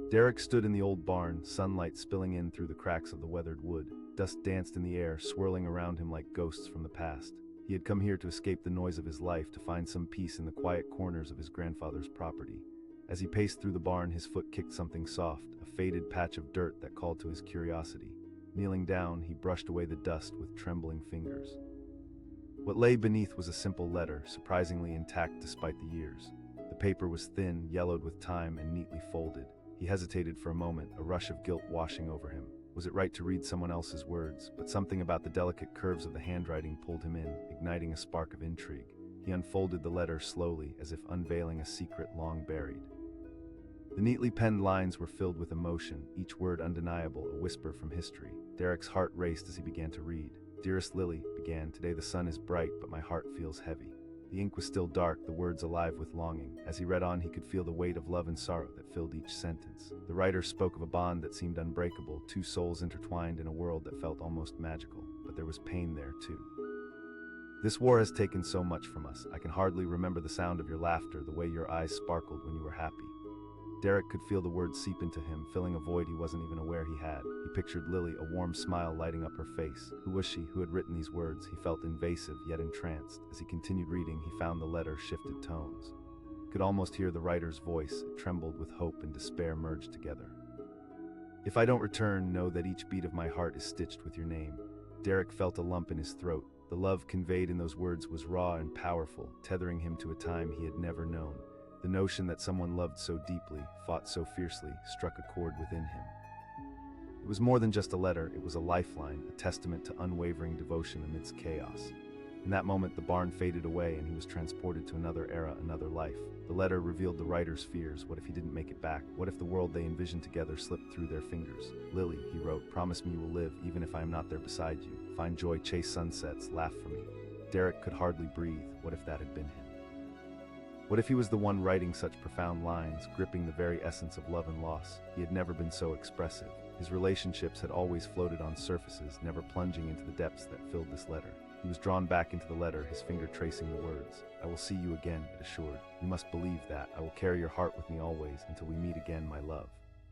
Derek stood in the old barn, sunlight spilling in through the cracks of the weathered wood. Dust danced in the air, swirling around him like ghosts from the past. He had come here to escape the noise of his life, to find some peace in the quiet corners of his grandfather's property. As he paced through the barn, his foot kicked something soft, a faded patch of dirt that called to his curiosity. Kneeling down, he brushed away the dust with trembling fingers. What lay beneath was a simple letter, surprisingly intact despite the years. The paper was thin, yellowed with time, and neatly folded. He hesitated for a moment, a rush of guilt washing over him. Was it right to read someone else's words? But something about the delicate curves of the handwriting pulled him in, igniting a spark of intrigue. He unfolded the letter slowly, as if unveiling a secret long buried. The neatly penned lines were filled with emotion, each word undeniable, a whisper from history. Derek's heart raced as he began to read. "Dearest Lily," began, "today the sun is bright, but my heart feels heavy." The ink was still dark, the words alive with longing. As he read on, he could feel the weight of love and sorrow that filled each sentence. The writer spoke of a bond that seemed unbreakable, two souls intertwined in a world that felt almost magical. But there was pain there, too. "This war has taken so much from us. I can hardly remember the sound of your laughter, the way your eyes sparkled when you were happy." Derek could feel the words seep into him, filling a void he wasn't even aware he had. He pictured Lily, a warm smile lighting up her face. Who was she? Who had written these words? He felt invasive, yet entranced. As he continued reading, he found the letter shifted tones. He could almost hear the writer's voice. It trembled with hope and despair merged together. "If I don't return, know that each beat of my heart is stitched with your name." Derek felt a lump in his throat. The love conveyed in those words was raw and powerful, tethering him to a time he had never known. The notion that someone loved so deeply, fought so fiercely, struck a chord within him. It was more than just a letter, it was a lifeline, a testament to unwavering devotion amidst chaos. In that moment, the barn faded away and he was transported to another era, another life. The letter revealed the writer's fears. What if he didn't make it back? What if the world they envisioned together slipped through their fingers? "Lily," he wrote, "promise me you will live, even if I am not there beside you. Find joy, chase sunsets, laugh for me." Derek could hardly breathe. What if that had been him? What if he was the one writing such profound lines, gripping the very essence of love and loss? He had never been so expressive. His relationships had always floated on surfaces, never plunging into the depths that filled this letter. He was drawn back into the letter, his finger tracing the words. "I will see you again," it assured. "You must believe that. I will carry your heart with me always, until we meet again, my love."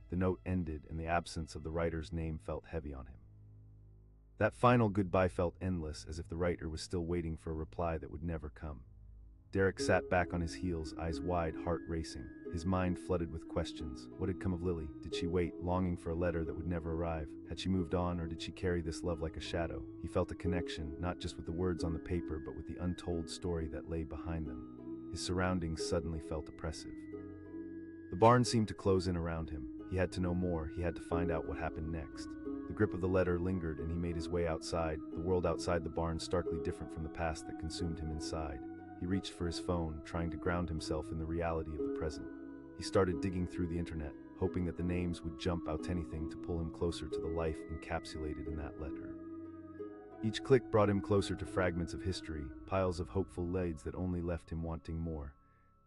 The note ended, and the absence of the writer's name felt heavy on him. That final goodbye felt endless, as if the writer was still waiting for a reply that would never come. Derek sat back on his heels, eyes wide, heart racing. His mind flooded with questions. What had come of Lily? Did she wait, longing for a letter that would never arrive? Had she moved on, or did she carry this love like a shadow? He felt a connection, not just with the words on the paper, but with the untold story that lay behind them. His surroundings suddenly felt oppressive. The barn seemed to close in around him. He had to know more, he had to find out what happened next. The grip of the letter lingered, and he made his way outside, the world outside the barn starkly different from the past that consumed him inside. He reached for his phone, trying to ground himself in the reality of the present. He started digging through the internet, hoping that the names would jump out anything to pull him closer to the life encapsulated in that letter. Each click brought him closer to fragments of history, piles of hopeful leads that only left him wanting more.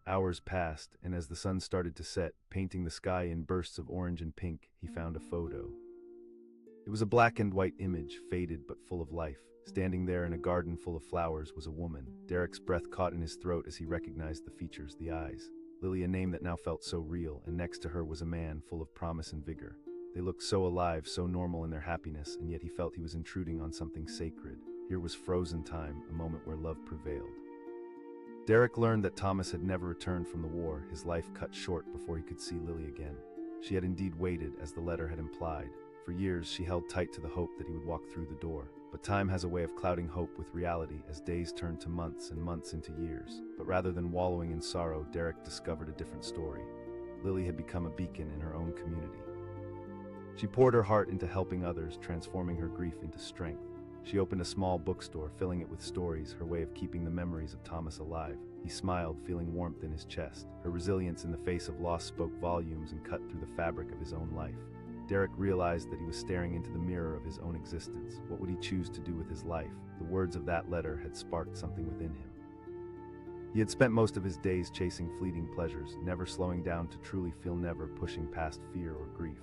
Hours passed, and as the sun started to set, painting the sky in bursts of orange and pink, he found a photo. It was a black and white image, faded but full of life. Standing there in a garden full of flowers was a woman. Derek's breath caught in his throat as he recognized the features, the eyes. Lily, a name that now felt so real, and next to her was a man full of promise and vigor. They looked so alive, so normal in their happiness, and yet he felt he was intruding on something sacred. Here was frozen time, a moment where love prevailed. Derek learned that Thomas had never returned from the war, his life cut short before he could see Lily again. She had indeed waited, as the letter had implied. For years, she held tight to the hope that he would walk through the door. But time has a way of clouding hope with reality as days turned to months and months into years. But rather than wallowing in sorrow, Derek discovered a different story. Lily had become a beacon in her own community. She poured her heart into helping others, transforming her grief into strength. She opened a small bookstore, filling it with stories, her way of keeping the memories of Thomas alive. He smiled, feeling warmth in his chest. Her resilience in the face of loss spoke volumes and cut through the fabric of his own life. Derek realized that he was staring into the mirror of his own existence. What would he choose to do with his life? The words of that letter had sparked something within him. He had spent most of his days chasing fleeting pleasures, never slowing down to truly feel, never pushing past fear or grief.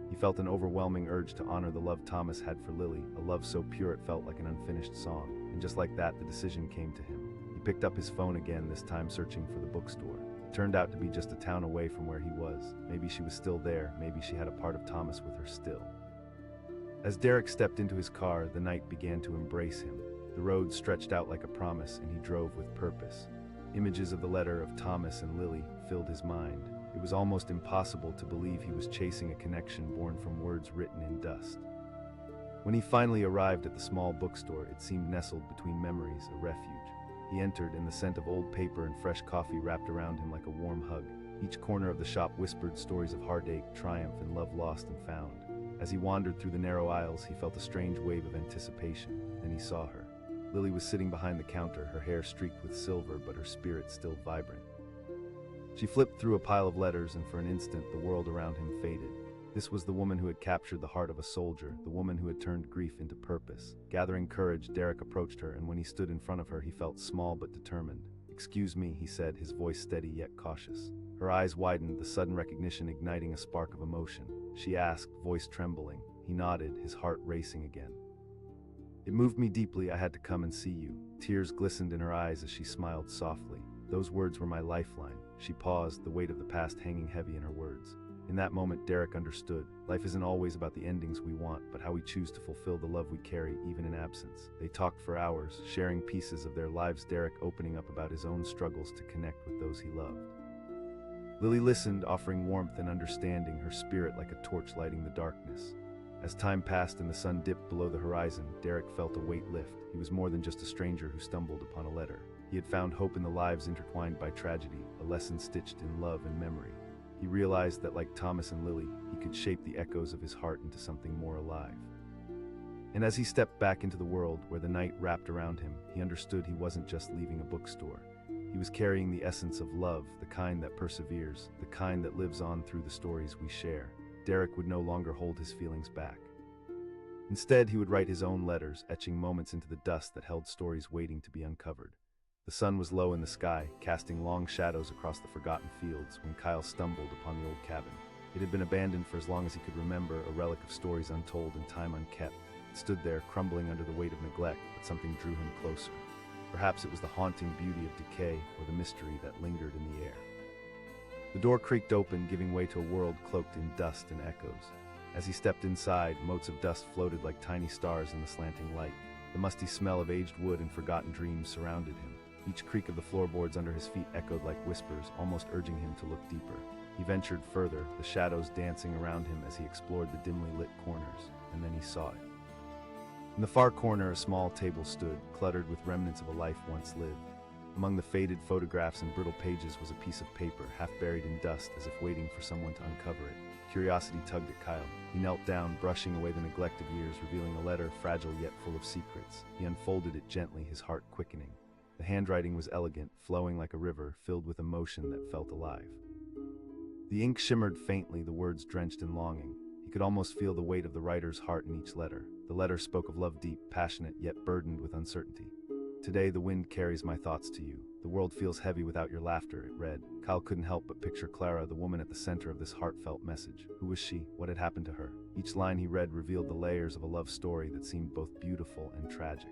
He felt an overwhelming urge to honor the love Thomas had for Lily, a love so pure it felt like an unfinished song. And just like that, the decision came to him. He picked up his phone again, this time searching for the bookstore. turned out to be just a town away from where he was. Maybe she was still there, maybe she had a part of Thomas with her still. As Derek stepped into his car, the night began to embrace him. The road stretched out like a promise, and he drove with purpose. Images of the letter of Thomas and Lily filled his mind. It was almost impossible to believe he was chasing a connection born from words written in dust. When he finally arrived at the small bookstore, it seemed nestled between memories, a refuge. He entered, and the scent of old paper and fresh coffee wrapped around him like a warm hug. Each corner of the shop whispered stories of heartache, triumph, and love lost and found. As he wandered through the narrow aisles, he felt a strange wave of anticipation. Then he saw her. Lily was sitting behind the counter, her hair streaked with silver, but her spirit still vibrant. She flipped through a pile of letters, and for an instant, the world around him faded. This was the woman who had captured the heart of a soldier, the woman who had turned grief into purpose. Gathering courage, Derek approached her, and when he stood in front of her, he felt small but determined. "Excuse me," he said, his voice steady yet cautious. Her eyes widened, the sudden recognition igniting a spark of emotion. She asked, voice trembling. He nodded, his heart racing again. "It moved me deeply. I had to come and see you." Tears glistened in her eyes as she smiled softly. "Those words were my lifeline." She paused, the weight of the past hanging heavy in her words. In that moment, Derek understood. Life isn't always about the endings we want, but how we choose to fulfill the love we carry, even in absence. They talked for hours, sharing pieces of their lives, Derek opening up about his own struggles to connect with those he loved. Lily listened, offering warmth and understanding, her spirit like a torch lighting the darkness. As time passed and the sun dipped below the horizon, Derek felt a weight lift. He was more than just a stranger who stumbled upon a letter. He had found hope in the lives intertwined by tragedy, a lesson stitched in love and memory. He realized that, like Thomas and Lily, he could shape the echoes of his heart into something more alive. And as he stepped back into the world where the night wrapped around him, he understood he wasn't just leaving a bookstore. He was carrying the essence of love, the kind that perseveres, the kind that lives on through the stories we share. Derek would no longer hold his feelings back. Instead, he would write his own letters, etching moments into the dust that held stories waiting to be uncovered. The sun was low in the sky, casting long shadows across the forgotten fields when Kyle stumbled upon the old cabin. It had been abandoned for as long as he could remember, a relic of stories untold and time unkept. It stood there, crumbling under the weight of neglect, but something drew him closer. Perhaps it was the haunting beauty of decay or the mystery that lingered in the air. The door creaked open, giving way to a world cloaked in dust and echoes. As he stepped inside, motes of dust floated like tiny stars in the slanting light. The musty smell of aged wood and forgotten dreams surrounded him. Each creak of the floorboards under his feet echoed like whispers, almost urging him to look deeper. He ventured further, the shadows dancing around him as he explored the dimly lit corners, and then he saw it. In the far corner, a small table stood, cluttered with remnants of a life once lived. Among the faded photographs and brittle pages was a piece of paper, half buried in dust, as if waiting for someone to uncover it. Curiosity tugged at Kyle. He knelt down, brushing away the neglect of years, revealing a letter, fragile yet full of secrets. He unfolded it gently, his heart quickening. The handwriting was elegant, flowing like a river, filled with emotion that felt alive. The ink shimmered faintly, the words drenched in longing. He could almost feel the weight of the writer's heart in each letter. The letter spoke of love deep, passionate, yet burdened with uncertainty. "Today the wind carries my thoughts to you. The world feels heavy without your laughter," it read. Kyle couldn't help but picture Clara, the woman at the center of this heartfelt message. Who was she? What had happened to her? Each line he read revealed the layers of a love story that seemed both beautiful and tragic.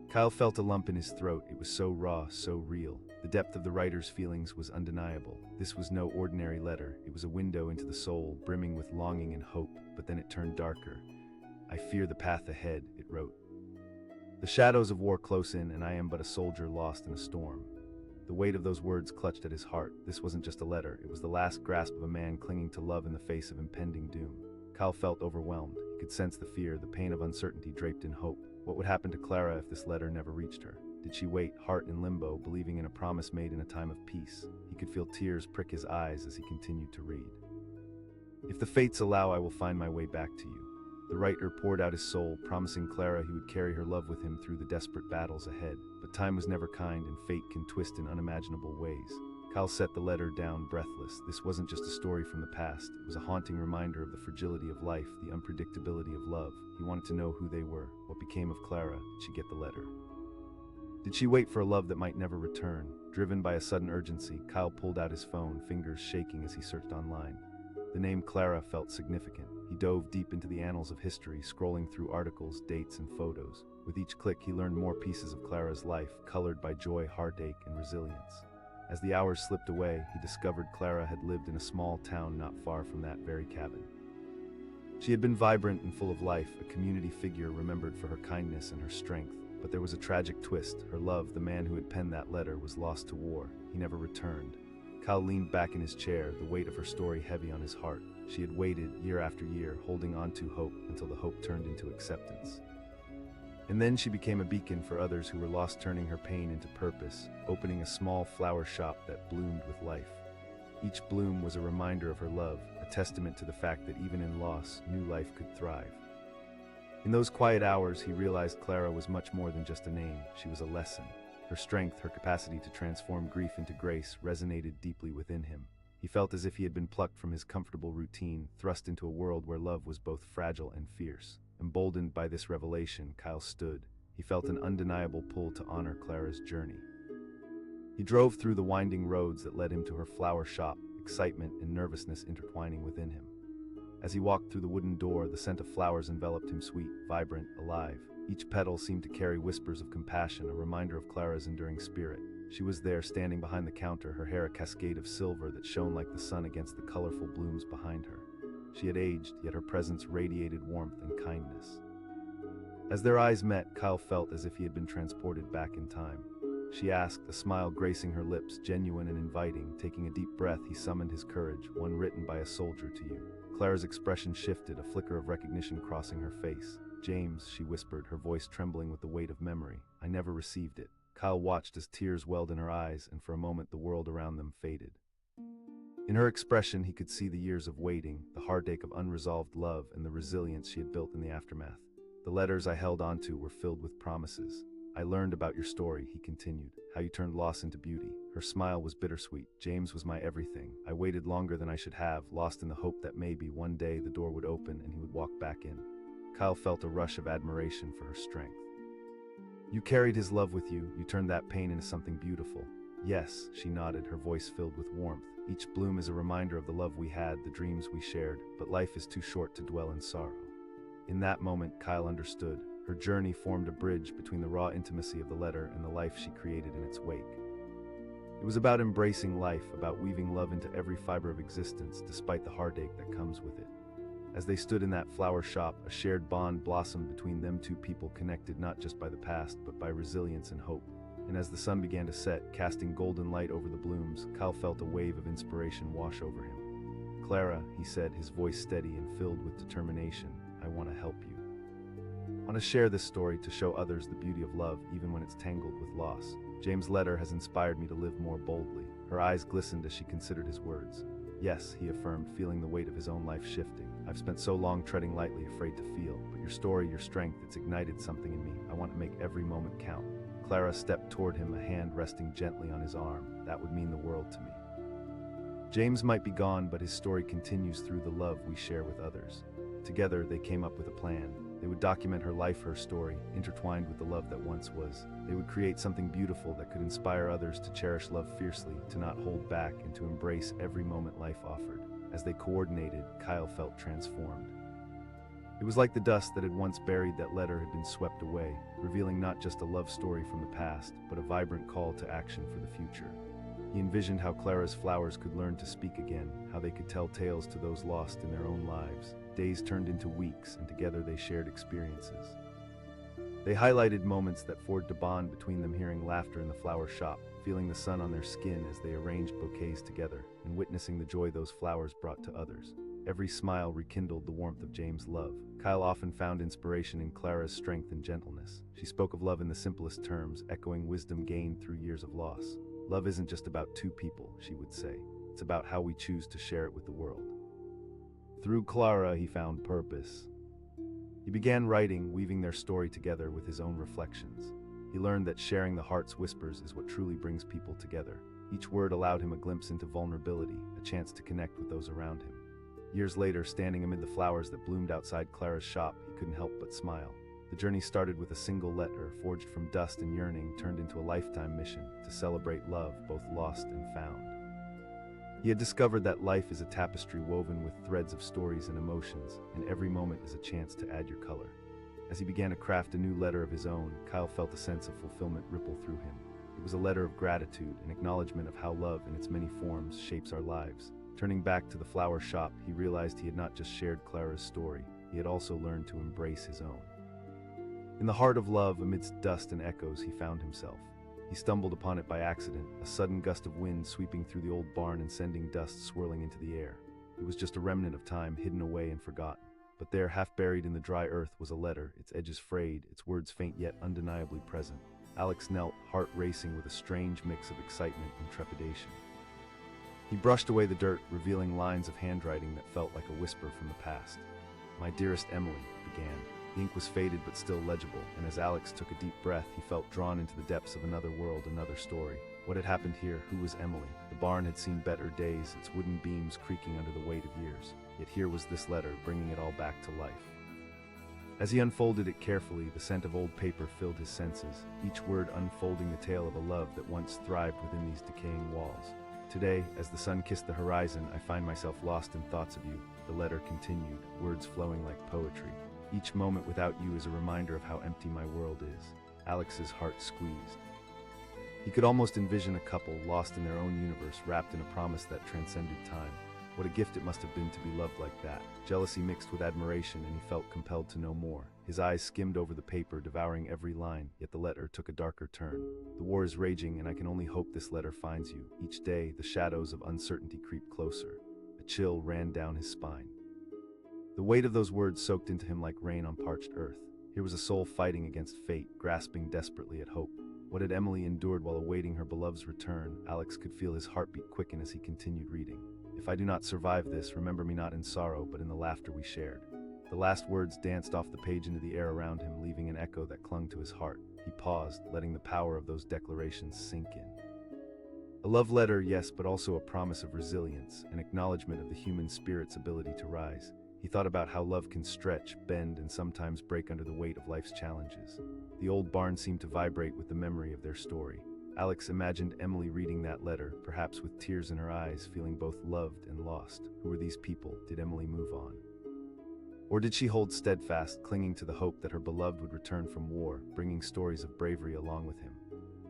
Kyle felt a lump in his throat. It was so raw, so real. The depth of the writer's feelings was undeniable. This was no ordinary letter. It was a window into the soul, brimming with longing and hope. But then it turned darker. "I fear the path ahead," it wrote. "The shadows of war close in, and I am but a soldier lost in a storm." The weight of those words clutched at his heart. This wasn't just a letter. It was the last grasp of a man clinging to love in the face of impending doom. Kyle felt overwhelmed. He could sense the fear, the pain of uncertainty draped in hope. What would happen to Clara if this letter never reached her? Did she wait, heart in limbo, believing in a promise made in a time of peace? He could feel tears prick his eyes as he continued to read. "If the fates allow, I will find my way back to you." The writer poured out his soul, promising Clara he would carry her love with him through the desperate battles ahead. But time was never kind, and fate can twist in unimaginable ways. Kyle set the letter down, breathless. This wasn't just a story from the past. It was a haunting reminder of the fragility of life, the unpredictability of love. He wanted to know who they were. What became of Clara? Did she get the letter? Did she wait for a love that might never return? Driven by a sudden urgency, Kyle pulled out his phone, fingers shaking as he searched online. The name Clara felt significant. He dove deep into the annals of history, scrolling through articles, dates, and photos. With each click, he learned more pieces of Clara's life, colored by joy, heartache, and resilience. As the hours slipped away, he discovered Clara had lived in a small town not far from that very cabin. She had been vibrant and full of life, a community figure remembered for her kindness and her strength. But there was a tragic twist. Her love, the man who had penned that letter, was lost to war. He never returned. Kyle leaned back in his chair, the weight of her story heavy on his heart. She had waited, year after year, holding on to hope until the hope turned into acceptance. And then she became a beacon for others who were lost, turning her pain into purpose, opening a small flower shop that bloomed with life. Each bloom was a reminder of her love, a testament to the fact that even in loss, new life could thrive. In those quiet hours, he realized Clara was much more than just a name. She was a lesson. Her strength, her capacity to transform grief into grace, resonated deeply within him. He felt as if he had been plucked from his comfortable routine, thrust into a world where love was both fragile and fierce. Emboldened by this revelation, Kyle stood. He felt an undeniable pull to honor Clara's journey. He drove through the winding roads that led him to her flower shop, excitement and nervousness intertwining within him. As he walked through the wooden door, the scent of flowers enveloped him, sweet, vibrant, alive. Each petal seemed to carry whispers of compassion, a reminder of Clara's enduring spirit. She was there, standing behind the counter, her hair a cascade of silver that shone like the sun against the colorful blooms behind her. She had aged, yet her presence radiated warmth and kindness. As their eyes met, Kyle felt as if he had been transported back in time. She asked, a smile gracing her lips, genuine and inviting. Taking a deep breath, he summoned his courage, one written by a soldier to you. Clara's expression shifted, a flicker of recognition crossing her face. James, she whispered, her voice trembling with the weight of memory. I never received it. Kyle watched as tears welled in her eyes, and for a moment the world around them faded. In her expression, he could see the years of waiting, the heartache of unresolved love, and the resilience she had built in the aftermath. The letters I held onto were filled with promises. I learned about your story, he continued, how you turned loss into beauty. Her smile was bittersweet. James was my everything. I waited longer than I should have, lost in the hope that maybe one day the door would open and he would walk back in. Kyle felt a rush of admiration for her strength. You carried his love with you. You turned that pain into something beautiful. Yes, she nodded, her voice filled with warmth. Each bloom is a reminder of the love we had, the dreams we shared, but life is too short to dwell in sorrow. In that moment, Kyle understood. Her journey formed a bridge between the raw intimacy of the letter and the life she created in its wake. It was about embracing life, about weaving love into every fiber of existence, despite the heartache that comes with it. As they stood in that flower shop, a shared bond blossomed between them, two people connected not just by the past, but by resilience and hope. And as the sun began to set, casting golden light over the blooms, Kyle felt a wave of inspiration wash over him. Clara, he said, his voice steady and filled with determination, I want to help you. I want to share this story to show others the beauty of love, even when it's tangled with loss. James' letter has inspired me to live more boldly. Her eyes glistened as she considered his words. Yes, he affirmed, feeling the weight of his own life shifting. I've spent so long treading lightly, afraid to feel. But your story, your strength, it's ignited something in me. I want to make every moment count. Clara stepped toward him, a hand resting gently on his arm. That would mean the world to me. James might be gone, but his story continues through the love we share with others. Together, they came up with a plan. They would document her life, her story, intertwined with the love that once was. They would create something beautiful that could inspire others to cherish love fiercely, to not hold back, and to embrace every moment life offered. As they coordinated, Kyle felt transformed. It was like the dust that had once buried that letter had been swept away, revealing not just a love story from the past, but a vibrant call to action for the future. He envisioned how Clara's flowers could learn to speak again, how they could tell tales to those lost in their own lives. Days turned into weeks, and together they shared experiences. They highlighted moments that forged a bond between them, hearing laughter in the flower shop, feeling the sun on their skin as they arranged bouquets together, and witnessing the joy those flowers brought to others. Every smile rekindled the warmth of James' love. Kyle often found inspiration in Clara's strength and gentleness. She spoke of love in the simplest terms, echoing wisdom gained through years of loss. Love isn't just about two people, she would say. It's about how we choose to share it with the world. Through Clara, he found purpose. He began writing, weaving their story together with his own reflections. He learned that sharing the heart's whispers is what truly brings people together. Each word allowed him a glimpse into vulnerability, a chance to connect with those around him. Years later, standing amid the flowers that bloomed outside Clara's shop, he couldn't help but smile. The journey started with a single letter, forged from dust and yearning, turned into a lifetime mission to celebrate love, both lost and found. He had discovered that life is a tapestry woven with threads of stories and emotions, and every moment is a chance to add your color. As he began to craft a new letter of his own, Kyle felt a sense of fulfillment ripple through him. It was a letter of gratitude, an acknowledgement of how love in its many forms shapes our lives. Turning back to the flower shop, he realized he had not just shared Clara's story, he had also learned to embrace his own. In the heart of love, amidst dust and echoes, he found himself. He stumbled upon it by accident, a sudden gust of wind sweeping through the old barn and sending dust swirling into the air. It was just a remnant of time hidden away and forgotten. But there, half buried in the dry earth, was a letter, its edges frayed, its words faint yet undeniably present. Alex knelt, heart racing with a strange mix of excitement and trepidation. He brushed away the dirt, revealing lines of handwriting that felt like a whisper from the past. "My dearest Emily," it began. The ink was faded but still legible, and as Alex took a deep breath, he felt drawn into the depths of another world, another story. What had happened here? Who was Emily? The barn had seen better days, its wooden beams creaking under the weight of years. Yet here was this letter, bringing it all back to life. As he unfolded it carefully, the scent of old paper filled his senses, each word unfolding the tale of a love that once thrived within these decaying walls. "Today, as the sun kissed the horizon, I find myself lost in thoughts of you," the letter continued, words flowing like poetry. "Each moment without you is a reminder of how empty my world is." Alex's heart squeezed. He could almost envision a couple lost in their own universe, wrapped in a promise that transcended time. What a gift it must have been to be loved like that. Jealousy mixed with admiration, and he felt compelled to know more. His eyes skimmed over the paper, devouring every line, yet the letter took a darker turn. "The war is raging, and I can only hope this letter finds you." Each day, the shadows of uncertainty creep closer. A chill ran down his spine. The weight of those words soaked into him like rain on parched earth. Here was a soul fighting against fate, grasping desperately at hope. What had Emily endured while awaiting her beloved's return? Alex could feel his heartbeat quicken as he continued reading. "If I do not survive this, remember me not in sorrow, but in the laughter we shared." The last words danced off the page into the air around him, leaving an echo that clung to his heart. He paused, letting the power of those declarations sink in. A love letter, yes, but also a promise of resilience, an acknowledgement of the human spirit's ability to rise. He thought about how love can stretch, bend, and sometimes break under the weight of life's challenges. The old barn seemed to vibrate with the memory of their story. Alex imagined Emily reading that letter, perhaps with tears in her eyes, feeling both loved and lost. Who were these people? Did Emily move on? Or did she hold steadfast, clinging to the hope that her beloved would return from war, bringing stories of bravery along with him?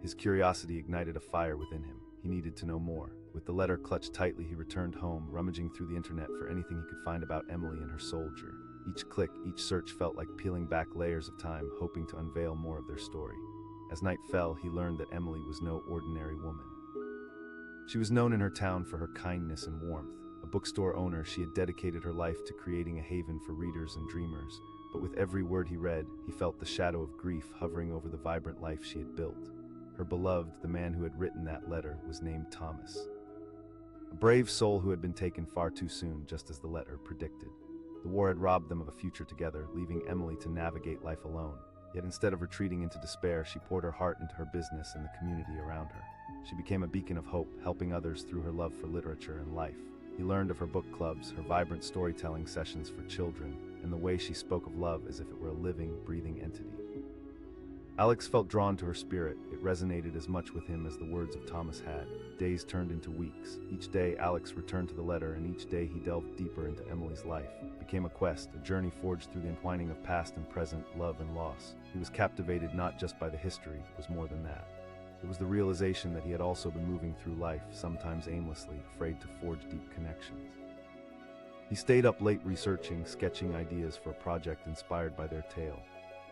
His curiosity ignited a fire within him. He needed to know more. With the letter clutched tightly, he returned home, rummaging through the internet for anything he could find about Emily and her soldier. Each click, each search felt like peeling back layers of time, hoping to unveil more of their story. As night fell, he learned that Emily was no ordinary woman. She was known in her town for her kindness and warmth. A bookstore owner, she had dedicated her life to creating a haven for readers and dreamers. But with every word he read, he felt the shadow of grief hovering over the vibrant life she had built. Her beloved, the man who had written that letter, was named Thomas. A brave soul who had been taken far too soon, just as the letter predicted. The war had robbed them of a future together, leaving Emily to navigate life alone. Yet instead of retreating into despair, she poured her heart into her business and the community around her. She became a beacon of hope, helping others through her love for literature and life. He learned of her book clubs, her vibrant storytelling sessions for children, and the way she spoke of love as if it were a living, breathing entity. Alex felt drawn to her spirit. It resonated as much with him as the words of Thomas had. Days turned into weeks. Each day, Alex returned to the letter, and each day he delved deeper into Emily's life. It became a quest, a journey forged through the entwining of past and present, love and loss. He was captivated not just by the history, it was more than that. It was the realization that he had also been moving through life, sometimes aimlessly, afraid to forge deep connections. He stayed up late researching, sketching ideas for a project inspired by their tale.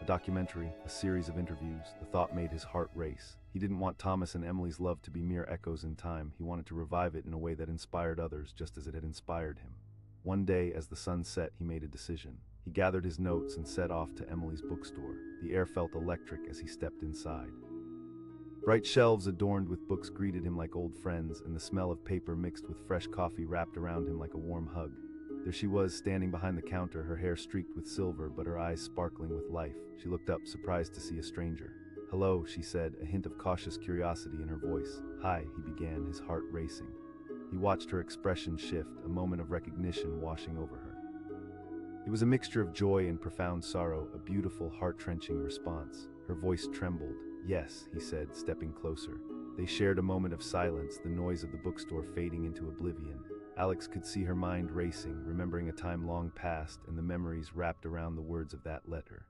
A documentary, a series of interviews, the thought made his heart race. He didn't want Thomas and Emily's love to be mere echoes in time. He wanted to revive it in a way that inspired others, just as it had inspired him. One day, as the sun set, he made a decision. He gathered his notes and set off to Emily's bookstore. The air felt electric as he stepped inside. Bright shelves adorned with books greeted him like old friends, and the smell of paper mixed with fresh coffee wrapped around him like a warm hug. There she was, standing behind the counter, her hair streaked with silver, but her eyes sparkling with life. She looked up, surprised to see a stranger. "Hello," she said, a hint of cautious curiosity in her voice. "Hi," he began, his heart racing. He watched her expression shift, a moment of recognition washing over her. It was a mixture of joy and profound sorrow, a beautiful, heart-wrenching response. Her voice trembled. "Yes," he said, stepping closer. They shared a moment of silence, the noise of the bookstore fading into oblivion. Alex could see her mind racing, remembering a time long past and the memories wrapped around the words of that letter.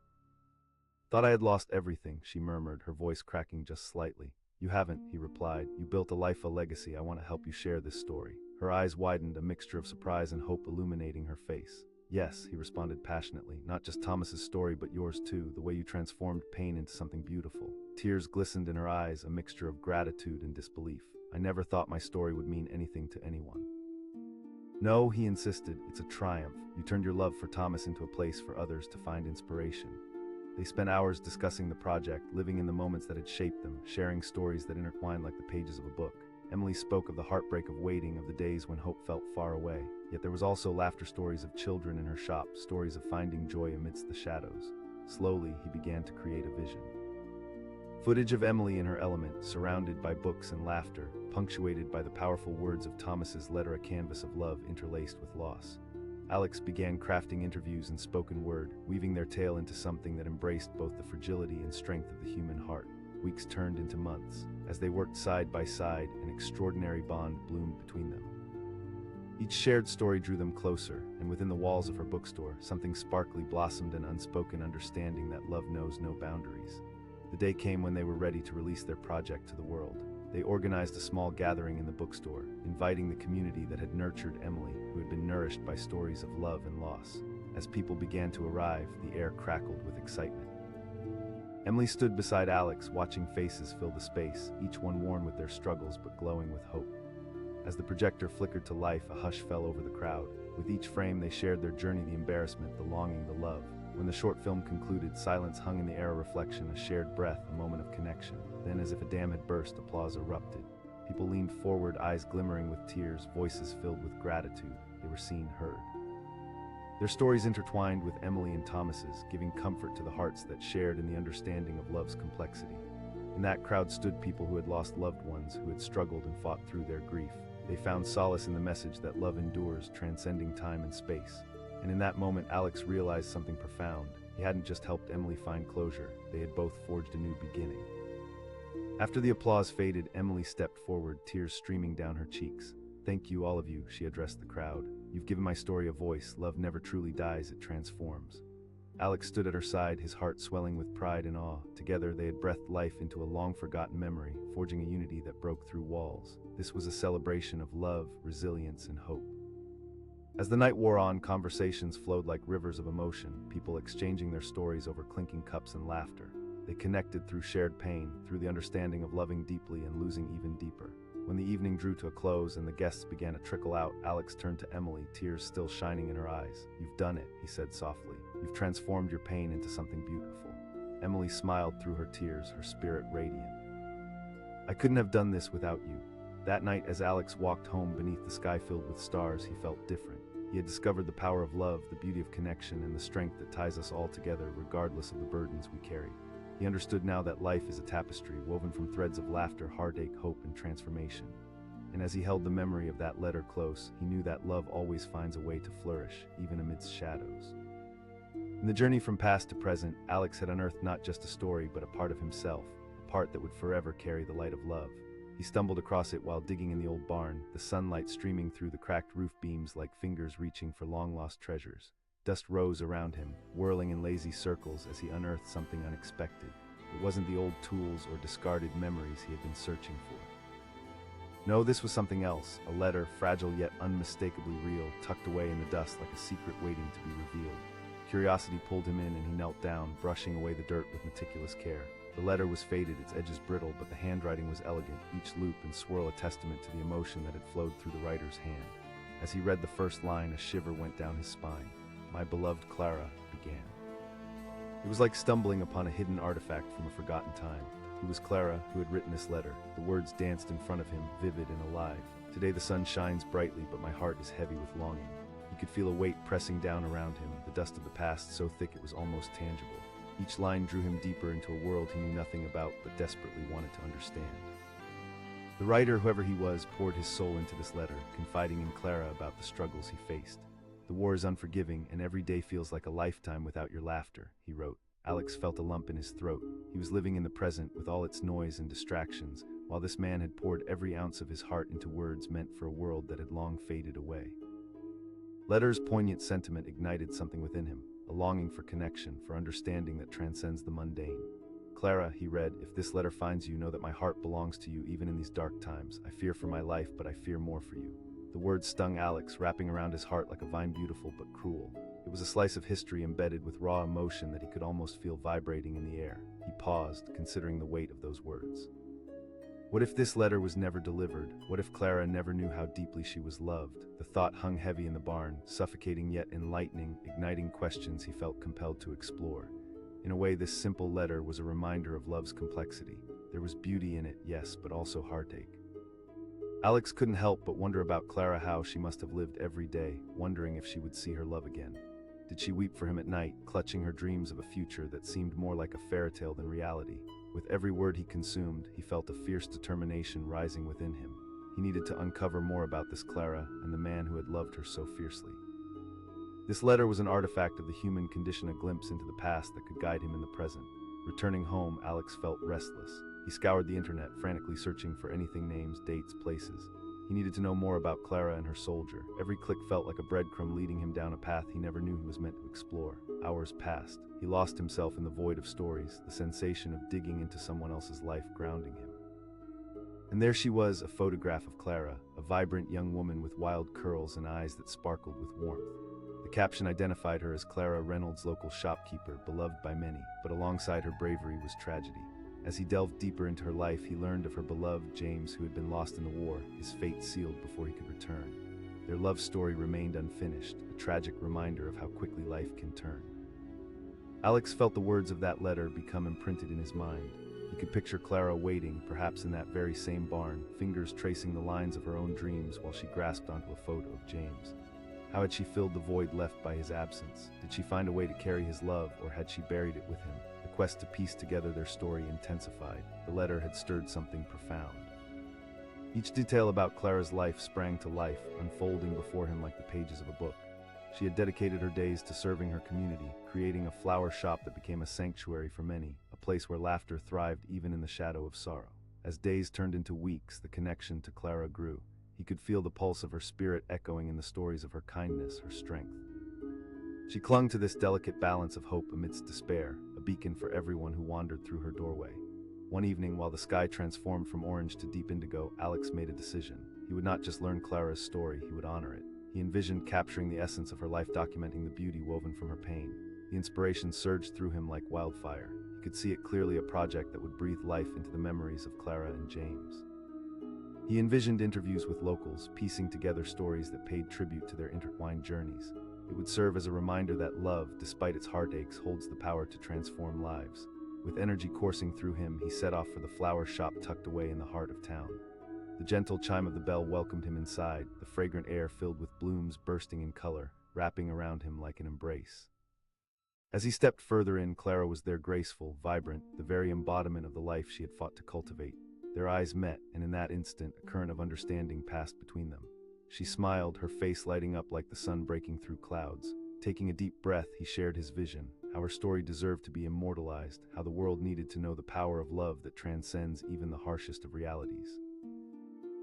"Thought I had lost everything," she murmured, her voice cracking just slightly. You haven't, he replied. You built a life, a legacy. I want to help you share this story. Her eyes widened, a mixture of surprise and hope illuminating her face. Yes, he responded passionately, not just Thomas's story but yours too, the way you transformed pain into something beautiful. Tears glistened in her eyes, a mixture of gratitude and disbelief. I never thought my story would mean anything to anyone. No, he insisted, it's a triumph. You turned your love for Thomas into a place for others to find inspiration. They spent hours discussing the project, living in the moments that had shaped them, sharing stories that intertwined like the pages of a book. Emily spoke of the heartbreak of waiting, of the days when hope felt far away. Yet there was also laughter, stories of children in her shop, stories of finding joy amidst the shadows. Slowly, he began to create a vision. Footage of Emily in her element, surrounded by books and laughter, punctuated by the powerful words of Thomas's letter, a canvas of love interlaced with loss. Alex began crafting interviews and spoken word, weaving their tale into something that embraced both the fragility and strength of the human heart. Weeks turned into months. As they worked side by side, an extraordinary bond bloomed between them. Each shared story drew them closer, and within the walls of her bookstore, something sparkly blossomed, an unspoken understanding that love knows no boundaries. The day came when they were ready to release their project to the world. They organized a small gathering in the bookstore, inviting the community that had nurtured Emily, who had been nourished by stories of love and loss. As people began to arrive, the air crackled with excitement. Emily stood beside Alex, watching faces fill the space, each one worn with their struggles but glowing with hope. As the projector flickered to life, a hush fell over the crowd. With each frame, they shared their journey, the embarrassment, the longing, the love. When the short film concluded, silence hung in the air, a reflection, a shared breath, a moment of connection. Then, as if a dam had burst, applause erupted. People leaned forward, eyes glimmering with tears, voices filled with gratitude. They were seen, heard. Their stories intertwined with Emily and Thomas's, giving comfort to the hearts that shared in the understanding of love's complexity. In that crowd stood people who had lost loved ones, who had struggled and fought through their grief. They found solace in the message that love endures, transcending time and space. And in that moment, Alex realized something profound. He hadn't just helped Emily find closure, they had both forged a new beginning. After the applause faded, Emily stepped forward, tears streaming down her cheeks. Thank you, all of you, she addressed the crowd. You've given my story a voice. Love never truly dies, it transforms. Alex stood at her side, his heart swelling with pride and awe. Together, they had breathed life into a long-forgotten memory, forging a unity that broke through walls. This was a celebration of love, resilience, and hope. As the night wore on, conversations flowed like rivers of emotion, people exchanging their stories over clinking cups and laughter. They connected through shared pain, through the understanding of loving deeply and losing even deeper. When the evening drew to a close and the guests began to trickle out, Alex turned to Emily, tears still shining in her eyes. You've done it, he said softly. You've transformed your pain into something beautiful. Emily smiled through her tears, her spirit radiant. I couldn't have done this without you. That night, as Alex walked home beneath the sky filled with stars, he felt different. He had discovered the power of love, the beauty of connection, and the strength that ties us all together, regardless of the burdens we carry. He understood now that life is a tapestry woven from threads of laughter, heartache, hope, and transformation. And as he held the memory of that letter close, he knew that love always finds a way to flourish, even amidst shadows. In the journey from past to present, Alex had unearthed not just a story, but a part of himself, a part that would forever carry the light of love. He stumbled across it while digging in the old barn, the sunlight streaming through the cracked roof beams like fingers reaching for long-lost treasures. Dust rose around him, whirling in lazy circles as he unearthed something unexpected. It wasn't the old tools or discarded memories he had been searching for. No, this was something else, a letter, fragile yet unmistakably real, tucked away in the dust like a secret waiting to be revealed. Curiosity pulled him in and he knelt down, brushing away the dirt with meticulous care. The letter was faded, its edges brittle, but the handwriting was elegant, each loop and swirl a testament to the emotion that had flowed through the writer's hand. As he read the first line, a shiver went down his spine. My beloved Clara, began. It was like stumbling upon a hidden artifact from a forgotten time. It was Clara who had written this letter. The words danced in front of him, vivid and alive. Today the sun shines brightly, but my heart is heavy with longing. He could feel a weight pressing down around him, the dust of the past so thick it was almost tangible. Each line drew him deeper into a world he knew nothing about, but desperately wanted to understand. The writer, whoever he was, poured his soul into this letter, confiding in Clara about the struggles he faced. The war is unforgiving, and every day feels like a lifetime without your laughter, he wrote. Alex felt a lump in his throat. He was living in the present with all its noise and distractions, while this man had poured every ounce of his heart into words meant for a world that had long faded away. Letter's poignant sentiment ignited something within him, a longing for connection, for understanding that transcends the mundane. "Clara," he read, "if this letter finds you, know that my heart belongs to you even in these dark times. I fear for my life, but I fear more for you." The words stung Alex, wrapping around his heart like a vine, beautiful but cruel. It was a slice of history embedded with raw emotion that he could almost feel vibrating in the air. He paused, considering the weight of those words. What if this letter was never delivered? What if Clara never knew how deeply she was loved? The thought hung heavy in the barn, suffocating yet enlightening, igniting questions he felt compelled to explore. In a way, this simple letter was a reminder of love's complexity. There was beauty in it, yes, but also heartache. Alex couldn't help but wonder about Clara, how she must have lived every day, wondering if she would see her love again. Did she weep for him at night, clutching her dreams of a future that seemed more like a fairy tale than reality? With every word he consumed, he felt a fierce determination rising within him. He needed to uncover more about this Clara and the man who had loved her so fiercely. This letter was an artifact of the human condition, a glimpse into the past that could guide him in the present. Returning home, Alex felt restless. He scoured the internet, frantically searching for anything, names, dates, places. He needed to know more about Clara and her soldier. Every click felt like a breadcrumb leading him down a path he never knew he was meant to explore. Hours passed. He lost himself in the void of stories, the sensation of digging into someone else's life grounding him. And there she was, a photograph of Clara, a vibrant young woman with wild curls and eyes that sparkled with warmth. The caption identified her as Clara Reynolds, local shopkeeper, beloved by many, but alongside her bravery was tragedy. As he delved deeper into her life, he learned of her beloved James, who had been lost in the war, his fate sealed before he could return. Their love story remained unfinished, a tragic reminder of how quickly life can turn. Alex felt the words of that letter become imprinted in his mind. He could picture Clara waiting, perhaps in that very same barn, fingers tracing the lines of her own dreams while she grasped onto a photo of James. How had she filled the void left by his absence? Did she find a way to carry his love, or had she buried it with him? The quest to piece together their story intensified. The letter had stirred something profound. Each detail about Clara's life sprang to life, unfolding before him like the pages of a book. She had dedicated her days to serving her community, creating a flower shop that became a sanctuary for many, a place where laughter thrived even in the shadow of sorrow. As days turned into weeks, the connection to Clara grew. He could feel the pulse of her spirit echoing in the stories of her kindness, her strength. She clung to this delicate balance of hope amidst despair, a beacon for everyone who wandered through her doorway. One evening, while the sky transformed from orange to deep indigo, Alex made a decision. He would not just learn Clara's story, he would honor it. He envisioned capturing the essence of her life, documenting the beauty woven from her pain. The inspiration surged through him like wildfire. He could see it clearly, a project that would breathe life into the memories of Clara and James. He envisioned interviews with locals, piecing together stories that paid tribute to their intertwined journeys. It would serve as a reminder that love, despite its heartaches, holds the power to transform lives. With energy coursing through him, he set off for the flower shop tucked away in the heart of town. The gentle chime of the bell welcomed him inside, the fragrant air filled with blooms bursting in color, wrapping around him like an embrace. As he stepped further in, Clara was there, graceful, vibrant, the very embodiment of the life she had fought to cultivate. Their eyes met, and in that instant, a current of understanding passed between them. She smiled, her face lighting up like the sun breaking through clouds. Taking a deep breath, he shared his vision, how her story deserved to be immortalized, how the world needed to know the power of love that transcends even the harshest of realities.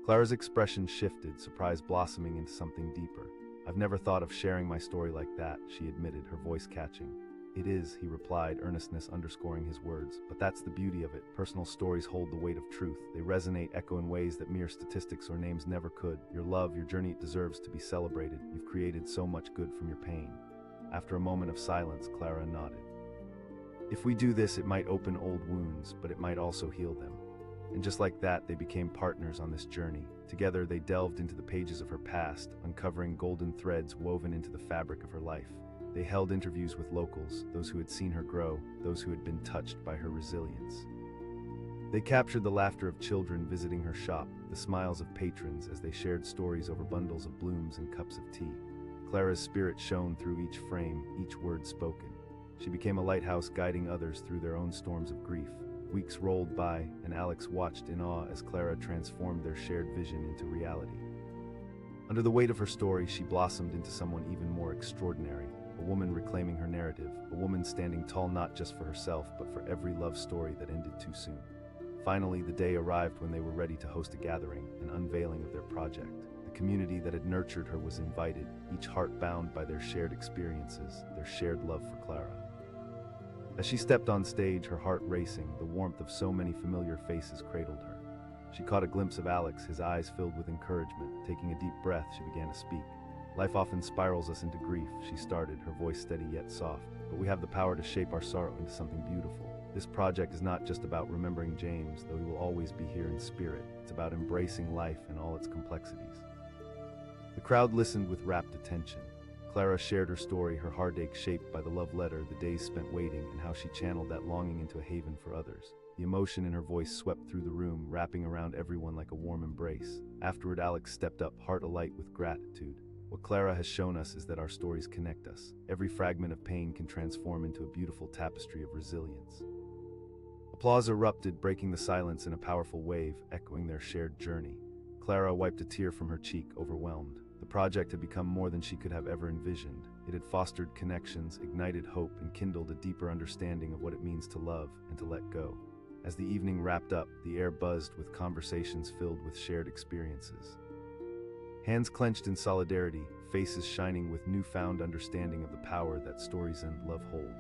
Clara's expression shifted, surprise blossoming into something deeper. "I've never thought of sharing my story like that," she admitted, her voice catching. "It is," he replied, earnestness underscoring his words. "But that's the beauty of it. Personal stories hold the weight of truth. They resonate, echo in ways that mere statistics or names never could. Your love, your journey, it deserves to be celebrated. You've created so much good from your pain." After a moment of silence, Clara nodded. "If we do this, it might open old wounds, but it might also heal them." And just like that, they became partners on this journey. Together, they delved into the pages of her past, uncovering golden threads woven into the fabric of her life. They held interviews with locals, those who had seen her grow, those who had been touched by her resilience. They captured the laughter of children visiting her shop, the smiles of patrons as they shared stories over bundles of blooms and cups of tea. Clara's spirit shone through each frame, each word spoken. She became a lighthouse guiding others through their own storms of grief. Weeks rolled by, and Alex watched in awe as Clara transformed their shared vision into reality. Under the weight of her story, she blossomed into someone even more extraordinary. A woman reclaiming her narrative, a woman standing tall not just for herself, but for every love story that ended too soon. Finally, the day arrived when they were ready to host a gathering, an unveiling of their project. The community that had nurtured her was invited, each heart bound by their shared experiences, their shared love for Clara. As she stepped on stage, her heart racing, the warmth of so many familiar faces cradled her. She caught a glimpse of Alex, his eyes filled with encouragement. Taking a deep breath, she began to speak. "Life often spirals us into grief," she started, her voice steady yet soft. "But we have the power to shape our sorrow into something beautiful. This project is not just about remembering James, though he will always be here in spirit. It's about embracing life and all its complexities." The crowd listened with rapt attention. Clara shared her story, her heartache shaped by the love letter, the days spent waiting, and how she channeled that longing into a haven for others. The emotion in her voice swept through the room, wrapping around everyone like a warm embrace. Afterward, Alex stepped up, heart alight with gratitude. "What Clara has shown us is that our stories connect us. Every fragment of pain can transform into a beautiful tapestry of resilience." Applause erupted, breaking the silence in a powerful wave, echoing their shared journey. Clara wiped a tear from her cheek, overwhelmed. The project had become more than she could have ever envisioned. It had fostered connections, ignited hope, and kindled a deeper understanding of what it means to love and to let go. As the evening wrapped up, the air buzzed with conversations filled with shared experiences. Hands clenched in solidarity, faces shining with newfound understanding of the power that stories and love hold.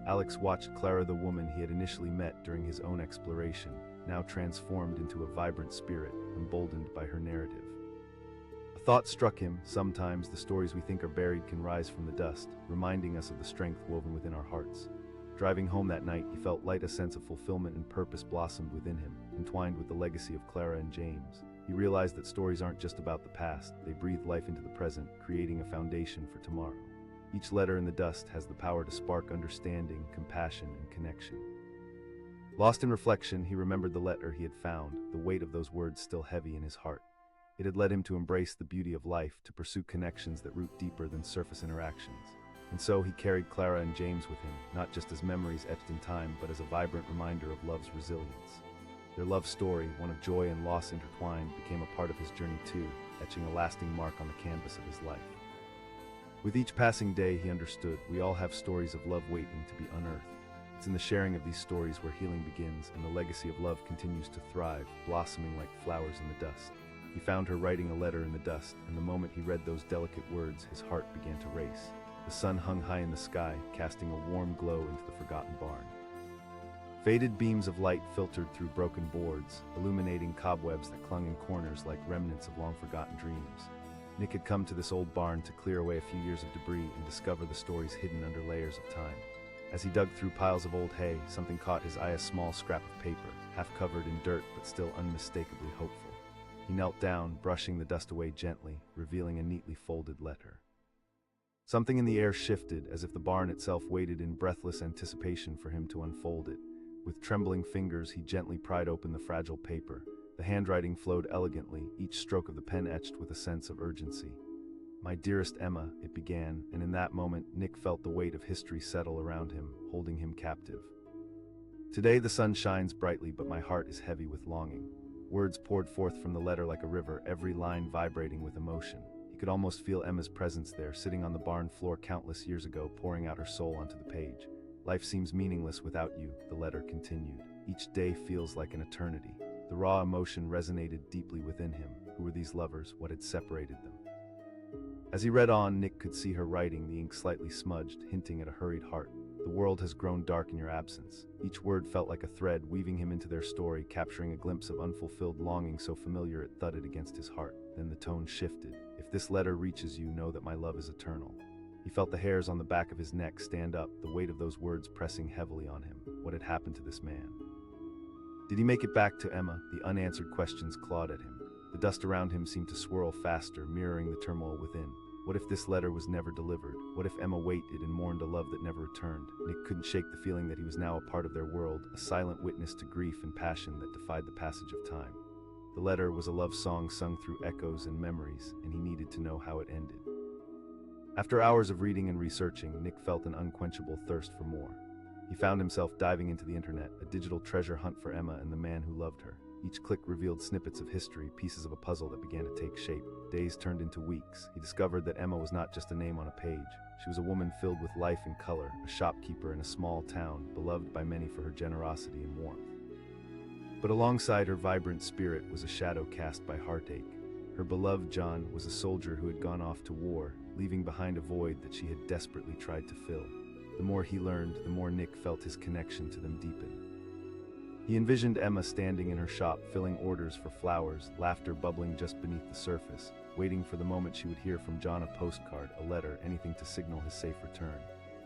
Alex watched Clara, the woman he had initially met during his own exploration, now transformed into a vibrant spirit, emboldened by her narrative. A thought struck him: sometimes the stories we think are buried can rise from the dust, reminding us of the strength woven within our hearts. Driving home that night, he felt light. A sense of fulfillment and purpose blossomed within him, entwined with the legacy of Clara and James. He realized that stories aren't just about the past, they breathe life into the present, creating a foundation for tomorrow. Each letter in the dust has the power to spark understanding, compassion, and connection. Lost in reflection, he remembered the letter he had found, the weight of those words still heavy in his heart. It had led him to embrace the beauty of life, to pursue connections that root deeper than surface interactions. And so he carried Clara and James with him, not just as memories etched in time, but as a vibrant reminder of love's resilience. Their love story, one of joy and loss intertwined, became a part of his journey too, etching a lasting mark on the canvas of his life. With each passing day, he understood, we all have stories of love waiting to be unearthed. It's in the sharing of these stories where healing begins and the legacy of love continues to thrive, blossoming like flowers in the dust. He found her writing a letter in the dust, and the moment he read those delicate words, his heart began to race. The sun hung high in the sky, casting a warm glow into the forgotten barn. Faded beams of light filtered through broken boards, illuminating cobwebs that clung in corners like remnants of long-forgotten dreams. Nick had come to this old barn to clear away a few years of debris and discover the stories hidden under layers of time. As he dug through piles of old hay, something caught his eye: a small scrap of paper, half covered in dirt but still unmistakably hopeful. He knelt down, brushing the dust away gently, revealing a neatly folded letter. Something in the air shifted, as if the barn itself waited in breathless anticipation for him to unfold it. With trembling fingers, he gently pried open the fragile paper. The handwriting flowed elegantly, each stroke of the pen etched with a sense of urgency. "My dearest Emma," it began, and in that moment, Nick felt the weight of history settle around him, holding him captive. "Today the sun shines brightly, but my heart is heavy with longing." Words poured forth from the letter like a river, every line vibrating with emotion. He could almost feel Emma's presence there, sitting on the barn floor countless years ago, pouring out her soul onto the page. "Life seems meaningless without you," the letter continued. "Each day feels like an eternity." The raw emotion resonated deeply within him. Who were these lovers? What had separated them? As he read on, Nick could see her writing, the ink slightly smudged, hinting at a hurried heart. "The world has grown dark in your absence." Each word felt like a thread, weaving him into their story, capturing a glimpse of unfulfilled longing so familiar it thudded against his heart. Then the tone shifted. "If this letter reaches you, know that my love is eternal." He felt the hairs on the back of his neck stand up, the weight of those words pressing heavily on him. What had happened to this man? Did he make it back to Emma? The unanswered questions clawed at him. The dust around him seemed to swirl faster, mirroring the turmoil within. What if this letter was never delivered? What if Emma waited and mourned a love that never returned? Nick couldn't shake the feeling that he was now a part of their world, a silent witness to grief and passion that defied the passage of time. The letter was a love song sung through echoes and memories, and he needed to know how it ended. After hours of reading and researching, Nick felt an unquenchable thirst for more. He found himself diving into the internet, a digital treasure hunt for Emma and the man who loved her. Each click revealed snippets of history, pieces of a puzzle that began to take shape. Days turned into weeks. He discovered that Emma was not just a name on a page. She was a woman filled with life and color, a shopkeeper in a small town, beloved by many for her generosity and warmth. But alongside her vibrant spirit was a shadow cast by heartache. Her beloved John was a soldier who had gone off to war, leaving behind a void that she had desperately tried to fill. The more he learned, the more Nick felt his connection to them deepen. He envisioned Emma standing in her shop, filling orders for flowers, laughter bubbling just beneath the surface, waiting for the moment she would hear from John, a postcard, a letter, anything to signal his safe return.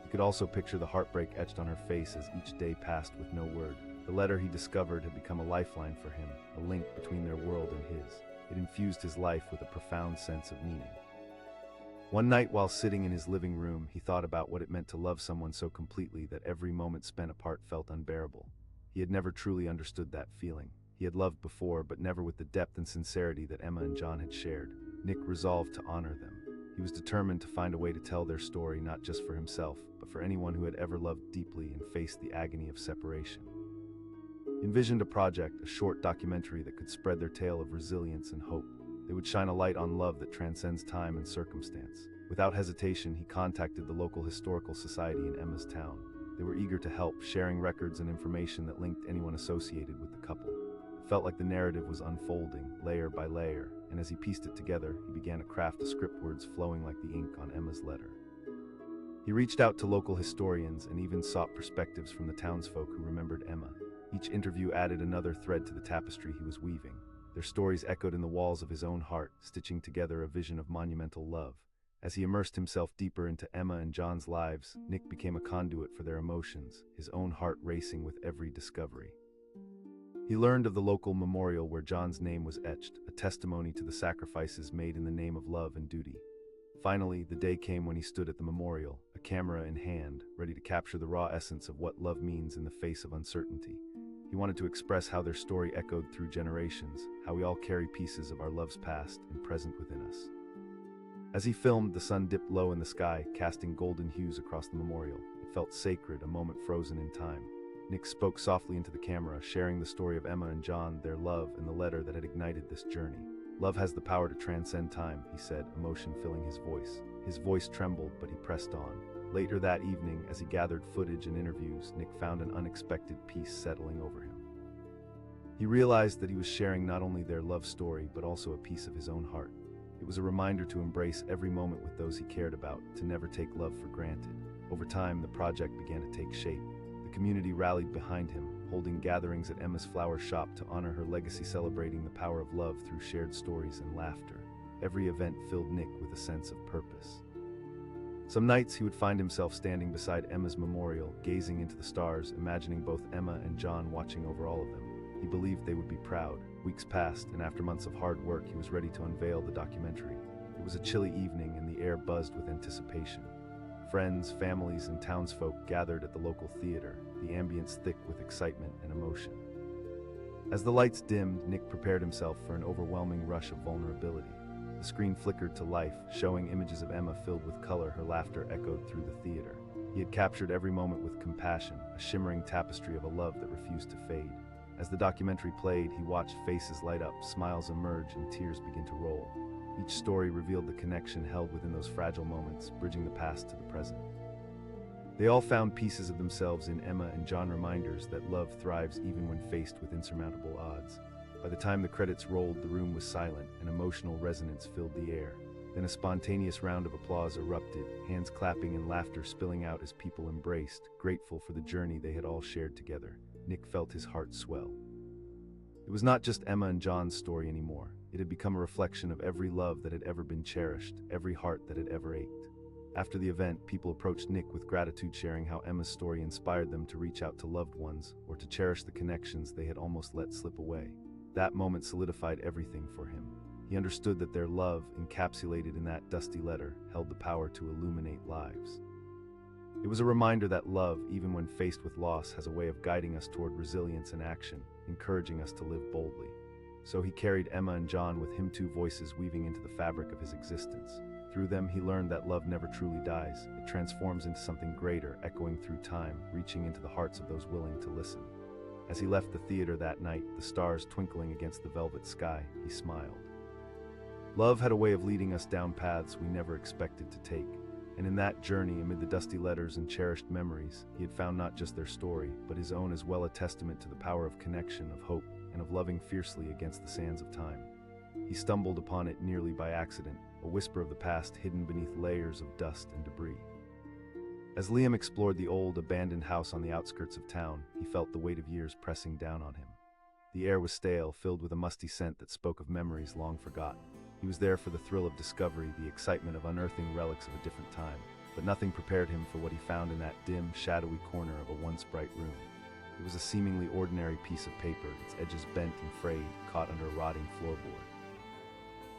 He could also picture the heartbreak etched on her face as each day passed with no word. The letter, he discovered, had become a lifeline for him, a link between their world and his. It infused his life with a profound sense of meaning. One night, while sitting in his living room, he thought about what it meant to love someone so completely that every moment spent apart felt unbearable. He had never truly understood that feeling. He had loved before, but never with the depth and sincerity that Emma and John had shared. Nick resolved to honor them. He was determined to find a way to tell their story not just for himself, but for anyone who had ever loved deeply and faced the agony of separation. He envisioned a project, a short documentary that could spread their tale of resilience and hope. They would shine a light on love that transcends time and circumstance. Without hesitation, he contacted the local historical society in Emma's town. They were eager to help, sharing records and information that linked anyone associated with the couple. It felt like the narrative was unfolding, layer by layer, and as he pieced it together, he began to craft a script, words flowing like the ink on Emma's letter. He reached out to local historians and even sought perspectives from the townsfolk who remembered Emma. Each interview added another thread to the tapestry he was weaving. Their stories echoed in the walls of his own heart, stitching together a vision of monumental love. As he immersed himself deeper into Emma and John's lives, Nick became a conduit for their emotions, his own heart racing with every discovery. He learned of the local memorial where John's name was etched, a testimony to the sacrifices made in the name of love and duty. Finally, the day came when he stood at the memorial, a camera in hand, ready to capture the raw essence of what love means in the face of uncertainty. He wanted to express how their story echoed through generations, how we all carry pieces of our love's past and present within us. As he filmed, the sun dipped low in the sky, casting golden hues across the memorial. It felt sacred, a moment frozen in time. Nick spoke softly into the camera, sharing the story of Emma and John, their love, and the letter that had ignited this journey. "Love has the power to transcend time," he said, emotion filling his voice. His voice trembled, but he pressed on. Later that evening, as he gathered footage and interviews, Nick found an unexpected peace settling over him. He realized that he was sharing not only their love story, but also a piece of his own heart. It was a reminder to embrace every moment with those he cared about, to never take love for granted. Over time, the project began to take shape. The community rallied behind him, holding gatherings at Emma's flower shop to honor her legacy, celebrating the power of love through shared stories and laughter. Every event filled Nick with a sense of purpose. Some nights he would find himself standing beside Emma's memorial, gazing into the stars, imagining both Emma and John watching over all of them. He believed they would be proud. Weeks passed, and after months of hard work, he was ready to unveil the documentary. It was a chilly evening, and the air buzzed with anticipation. Friends, families, and townsfolk gathered at the local theater, the ambience thick with excitement and emotion. As the lights dimmed, Nick prepared himself for an overwhelming rush of vulnerability. The screen flickered to life, showing images of Emma filled with color. Her laughter echoed through the theater. He had captured every moment with compassion, a shimmering tapestry of a love that refused to fade. As the documentary played, he watched faces light up, smiles emerge, and tears begin to roll. Each story revealed the connection held within those fragile moments, bridging the past to the present. They all found pieces of themselves in Emma and John, reminders that love thrives even when faced with insurmountable odds. By the time the credits rolled, the room was silent, and emotional resonance filled the air. Then a spontaneous round of applause erupted, hands clapping and laughter spilling out as people embraced, grateful for the journey they had all shared together. Nick felt his heart swell. It was not just Emma and John's story anymore. It had become a reflection of every love that had ever been cherished, every heart that had ever ached. After the event, people approached Nick with gratitude, sharing how Emma's story inspired them to reach out to loved ones or to cherish the connections they had almost let slip away. That moment solidified everything for him. He understood that their love, encapsulated in that dusty letter, held the power to illuminate lives. It was a reminder that love, even when faced with loss, has a way of guiding us toward resilience and action, encouraging us to live boldly. So he carried Emma and John with him, two voices weaving into the fabric of his existence. Through them, he learned that love never truly dies. It transforms into something greater, echoing through time, reaching into the hearts of those willing to listen. As he left the theater that night, the stars twinkling against the velvet sky, he smiled. Love had a way of leading us down paths we never expected to take. And in that journey, amid the dusty letters and cherished memories, he had found not just their story, but his own as well, a testament to the power of connection, of hope, and of loving fiercely against the sands of time. He stumbled upon it nearly by accident, a whisper of the past hidden beneath layers of dust and debris. As Liam explored the old, abandoned house on the outskirts of town, he felt the weight of years pressing down on him. The air was stale, filled with a musty scent that spoke of memories long forgotten. He was there for the thrill of discovery, the excitement of unearthing relics of a different time, but nothing prepared him for what he found in that dim, shadowy corner of a once bright room. It was a seemingly ordinary piece of paper, its edges bent and frayed, caught under a rotting floorboard.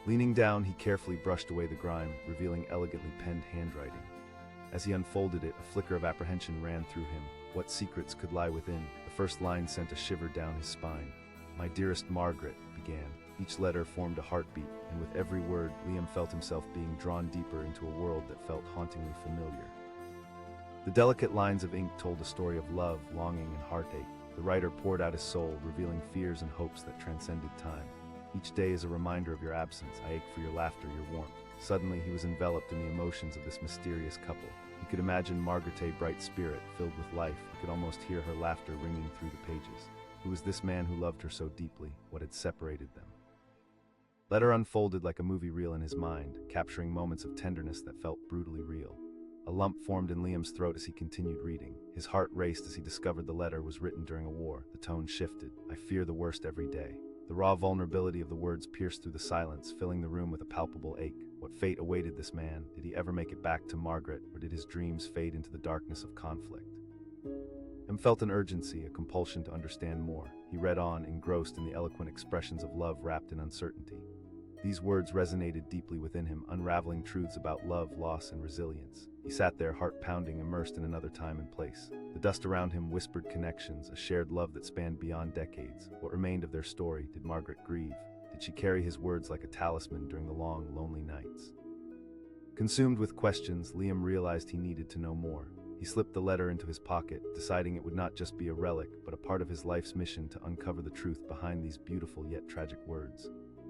Leaning down, he carefully brushed away the grime, revealing elegantly penned handwriting. As he unfolded it, a flicker of apprehension ran through him. What secrets could lie within? The first line sent a shiver down his spine. "My dearest Margaret," began. Each letter formed a heartbeat, and with every word, Liam felt himself being drawn deeper into a world that felt hauntingly familiar. The delicate lines of ink told a story of love, longing, and heartache. The writer poured out his soul, revealing fears and hopes that transcended time. "Each day is a reminder of your absence. I ache for your laughter, your warmth." Suddenly, he was enveloped in the emotions of this mysterious couple. He could imagine Margaret's bright spirit, filled with life. He could almost hear her laughter ringing through the pages. Who was this man who loved her so deeply? What had separated them? Letter unfolded like a movie reel in his mind, capturing moments of tenderness that felt brutally real. A lump formed in Liam's throat as he continued reading. His heart raced as he discovered the letter was written during a war. The tone shifted. "I fear the worst every day." The raw vulnerability of the words pierced through the silence, filling the room with a palpable ache. What fate awaited this man? Did he ever make it back to Margaret, or did his dreams fade into the darkness of conflict? Liam felt an urgency, a compulsion to understand more. He read on, engrossed in the eloquent expressions of love wrapped in uncertainty. These words resonated deeply within him, unraveling truths about love, loss, and resilience. He sat there, heart pounding, immersed in another time and place. The dust around him whispered connections, a shared love that spanned beyond decades. What remained of their story? Did Margaret grieve? Did she carry his words like a talisman during the long, lonely nights? Consumed with questions, Liam realized he needed to know more. He slipped the letter into his pocket, deciding it would not just be a relic, but a part of his life's mission to uncover the truth behind these beautiful yet tragic words.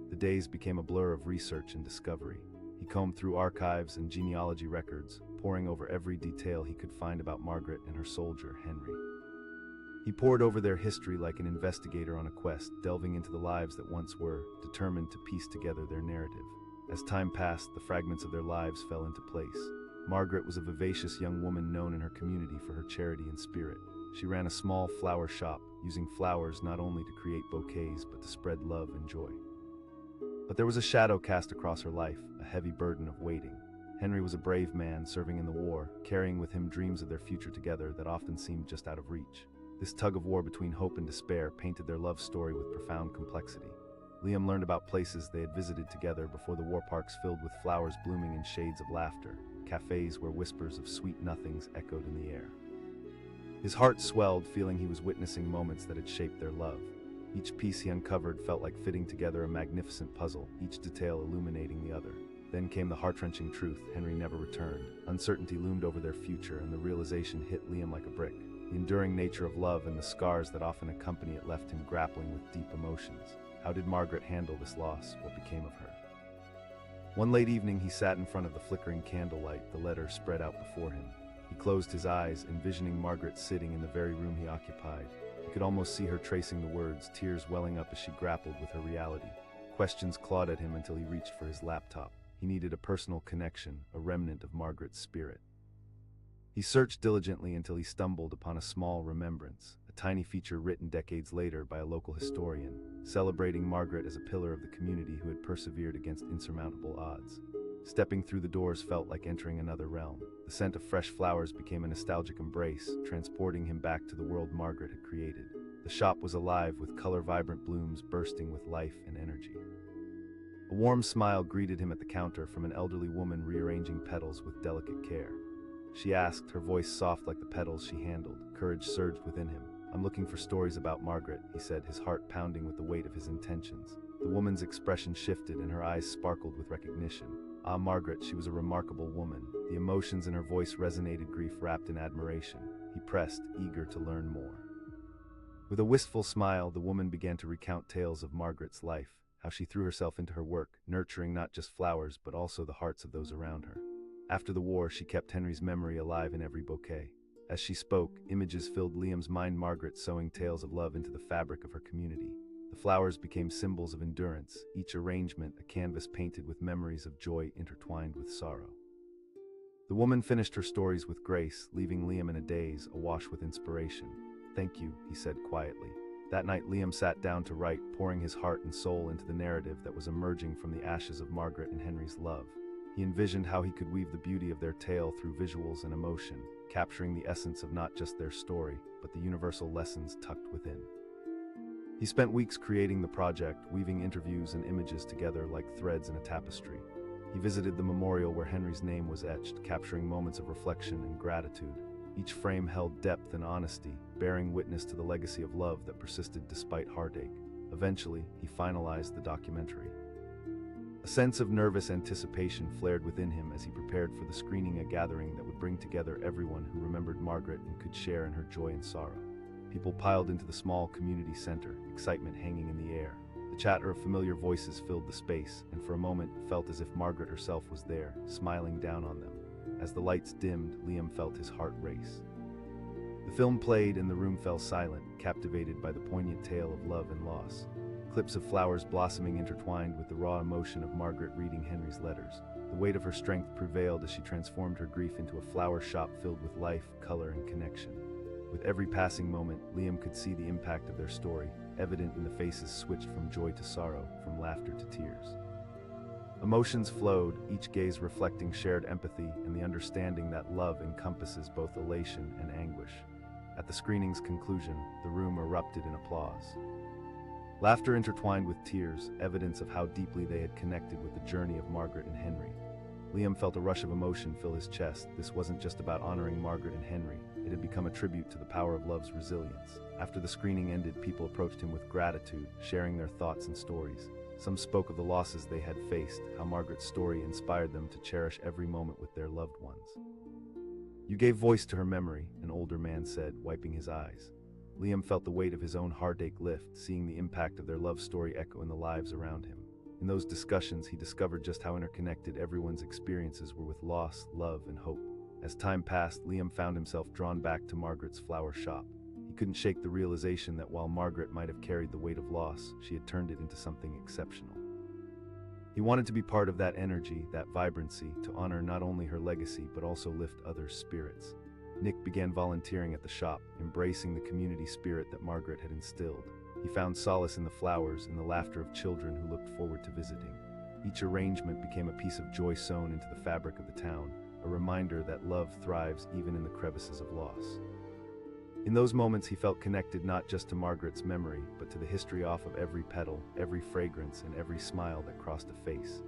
The days became a blur of research and discovery. He combed through archives and genealogy records, poring over every detail he could find about Margaret and her soldier, Henry. He pored over their history like an investigator on a quest, delving into the lives that once were, determined to piece together their narrative. As time passed, the fragments of their lives fell into place. Margaret was a vivacious young woman known in her community for her charity and spirit. She ran a small flower shop, using flowers not only to create bouquets but to spread love and joy. But there was a shadow cast across her life, a heavy burden of waiting. Henry was a brave man serving in the war, carrying with him dreams of their future together that often seemed just out of reach. This tug-of-war between hope and despair painted their love story with profound complexity. Liam learned about places they had visited together before the war, parks filled with flowers blooming in shades of laughter, cafes where whispers of sweet nothings echoed in the air. His heart swelled, feeling he was witnessing moments that had shaped their love. Each piece he uncovered felt like fitting together a magnificent puzzle, each detail illuminating the other. Then came the heart-wrenching truth: Henry never returned. Uncertainty loomed over their future, and the realization hit Liam like a brick. The enduring nature of love and the scars that often accompany it left him grappling with deep emotions. How did Margaret handle this loss? What became of her? One late evening, he sat in front of the flickering candlelight, the letter spread out before him. He closed his eyes, envisioning Margaret sitting in the very room he occupied. He could almost see her tracing the words, tears welling up as she grappled with her reality. Questions clawed at him until he reached for his laptop. He needed a personal connection, a remnant of Margaret's spirit. He searched diligently until he stumbled upon a small remembrance, a tiny feature written decades later by a local historian, celebrating Margaret as a pillar of the community who had persevered against insurmountable odds. Stepping through the doors felt like entering another realm. The scent of fresh flowers became a nostalgic embrace, transporting him back to the world Margaret had created. The shop was alive with color-vibrant blooms bursting with life and energy. A warm smile greeted him at the counter from an elderly woman rearranging petals with delicate care. She asked, her voice soft like the petals she handled. Courage surged within him. "I'm looking for stories about Margaret," he said, his heart pounding with the weight of his intentions. The woman's expression shifted and her eyes sparkled with recognition. Ah, Margaret, she was a remarkable woman. The emotions in her voice resonated, grief wrapped in admiration. He pressed, eager to learn more. With a wistful smile, the woman began to recount tales of Margaret's life, how she threw herself into her work, nurturing not just flowers but also the hearts of those around her. After the war, she kept Henry's memory alive in every bouquet. As she spoke, images filled Liam's mind, Margaret sewing tales of love into the fabric of her community. The flowers became symbols of endurance, each arrangement a canvas painted with memories of joy intertwined with sorrow. The woman finished her stories with grace, leaving Liam in a daze, awash with inspiration. "Thank you," he said quietly. That night Liam sat down to write, pouring his heart and soul into the narrative that was emerging from the ashes of Margaret and Henry's love. He envisioned how he could weave the beauty of their tale through visuals and emotion, capturing the essence of not just their story, but the universal lessons tucked within. He spent weeks creating the project, weaving interviews and images together like threads in a tapestry. He visited the memorial where Henry's name was etched, capturing moments of reflection and gratitude. Each frame held depth and honesty, bearing witness to the legacy of love that persisted despite heartache. Eventually, he finalized the documentary. A sense of nervous anticipation flared within him as he prepared for the screening, a gathering that would bring together everyone who remembered Margaret and could share in her joy and sorrow. People piled into the small community center, excitement hanging in the air. The chatter of familiar voices filled the space, and for a moment it felt as if Margaret herself was there, smiling down on them. As the lights dimmed, Liam felt his heart race. The film played and the room fell silent, captivated by the poignant tale of love and loss. Clips of flowers blossoming intertwined with the raw emotion of Margaret reading Henry's letters. The weight of her strength prevailed as she transformed her grief into a flower shop filled with life, color, and connection. With every passing moment, Liam could see the impact of their story, evident in the faces switched from joy to sorrow, from laughter to tears. Emotions flowed, each gaze reflecting shared empathy and the understanding that love encompasses both elation and anguish. At the screening's conclusion, the room erupted in applause. Laughter intertwined with tears, evidence of how deeply they had connected with the journey of Margaret and Henry. Liam felt a rush of emotion fill his chest. This wasn't just about honoring Margaret and Henry. It had become a tribute to the power of love's resilience. After the screening ended, people approached him with gratitude, sharing their thoughts and stories. Some spoke of the losses they had faced, how Margaret's story inspired them to cherish every moment with their loved ones. "You gave voice to her memory," an older man said, wiping his eyes. Liam felt the weight of his own heartache lift, seeing the impact of their love story echo in the lives around him. In those discussions, he discovered just how interconnected everyone's experiences were with loss, love, and hope. As time passed, Liam found himself drawn back to Margaret's flower shop. He couldn't shake the realization that while Margaret might have carried the weight of loss, she had turned it into something exceptional. He wanted to be part of that energy, that vibrancy, to honor not only her legacy but also lift others' spirits. Nick began volunteering at the shop, embracing the community spirit that Margaret had instilled. He found solace in the flowers and the laughter of children who looked forward to visiting. Each arrangement became a piece of joy sewn into the fabric of the town, a reminder that love thrives even in the crevices of loss. In those moments, he felt connected not just to Margaret's memory, but to the history off of every petal, every fragrance, and every smile that crossed a face.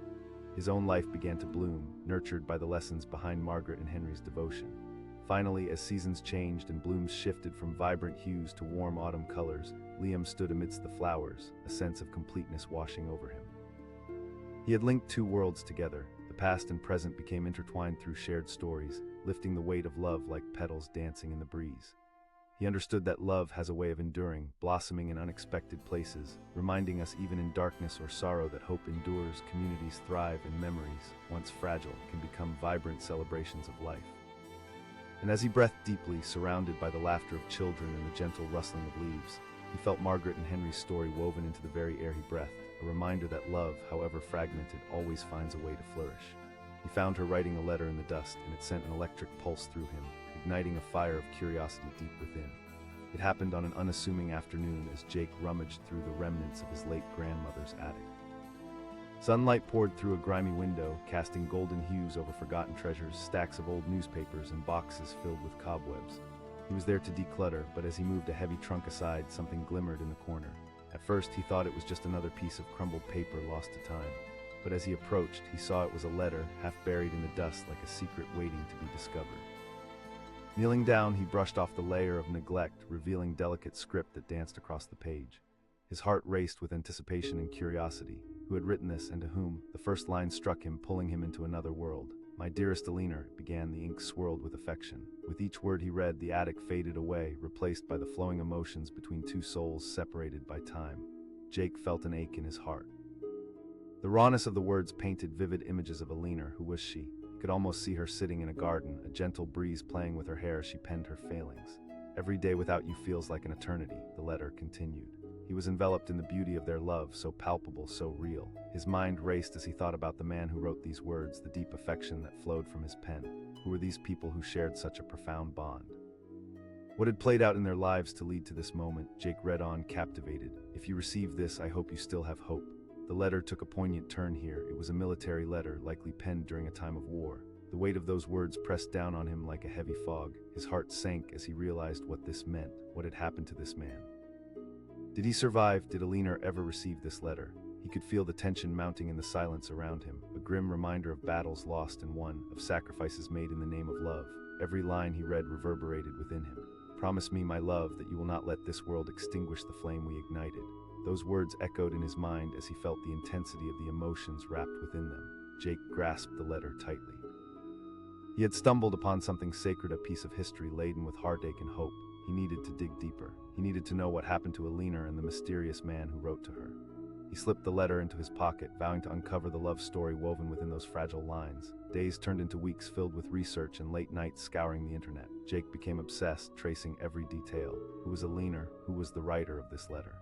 His own life began to bloom, nurtured by the lessons behind Margaret and Henry's devotion. Finally, as seasons changed and blooms shifted from vibrant hues to warm autumn colors, Liam stood amidst the flowers, a sense of completeness washing over him. He had linked two worlds together. The past and present became intertwined through shared stories, lifting the weight of love like petals dancing in the breeze. He understood that love has a way of enduring, blossoming in unexpected places, reminding us even in darkness or sorrow that hope endures, communities thrive, and memories, once fragile, can become vibrant celebrations of life. And as he breathed deeply, surrounded by the laughter of children and the gentle rustling of leaves, he felt Margaret and Henry's story woven into the very air he breathed, a reminder that love, however fragmented, always finds a way to flourish. He found her writing a letter in the dust, and it sent an electric pulse through him, igniting a fire of curiosity deep within. It happened on an unassuming afternoon as Jake rummaged through the remnants of his late grandmother's attic. Sunlight poured through a grimy window, casting golden hues over forgotten treasures, stacks of old newspapers, and boxes filled with cobwebs. He was there to declutter, but as he moved a heavy trunk aside, something glimmered in the corner. At first, he thought it was just another piece of crumbled paper lost to time. But as he approached, he saw it was a letter, half buried in the dust like a secret waiting to be discovered. Kneeling down, he brushed off the layer of neglect, revealing delicate script that danced across the page. His heart raced with anticipation and curiosity. Who had written this and to whom? The first line struck him, pulling him into another world. "My dearest Alina," began, the ink swirled with affection. With each word he read, the attic faded away, replaced by the flowing emotions between two souls separated by time. Jake felt an ache in his heart. The rawness of the words painted vivid images of Alina. Who was she? He could almost see her sitting in a garden, a gentle breeze playing with her hair as she penned her failings. "Every day without you feels like an eternity," the letter continued. He was enveloped in the beauty of their love, so palpable, so real. His mind raced as he thought about the man who wrote these words, the deep affection that flowed from his pen. Who were these people who shared such a profound bond? What had played out in their lives to lead to this moment? Jake read on, captivated. If you receive this, I hope you still have hope. The letter took a poignant turn here. It was a military letter, likely penned during a time of war. The weight of those words pressed down on him like a heavy fog. His heart sank as he realized what this meant, what had happened to this man. Did he survive? Did Alina ever receive this letter? He could feel the tension mounting in the silence around him, a grim reminder of battles lost and won, of sacrifices made in the name of love. Every line he read reverberated within him. Promise me, my love, that you will not let this world extinguish the flame we ignited. Those words echoed in his mind as he felt the intensity of the emotions wrapped within them. Jake grasped the letter tightly. He had stumbled upon something sacred, a piece of history laden with heartache and hope. He needed to dig deeper. He needed to know what happened to Alina and the mysterious man who wrote to her. He slipped the letter into his pocket, vowing to uncover the love story woven within those fragile lines. Days turned into weeks filled with research and late nights scouring the internet. Jake became obsessed, tracing every detail. Who was Alina? Who was the writer of this letter?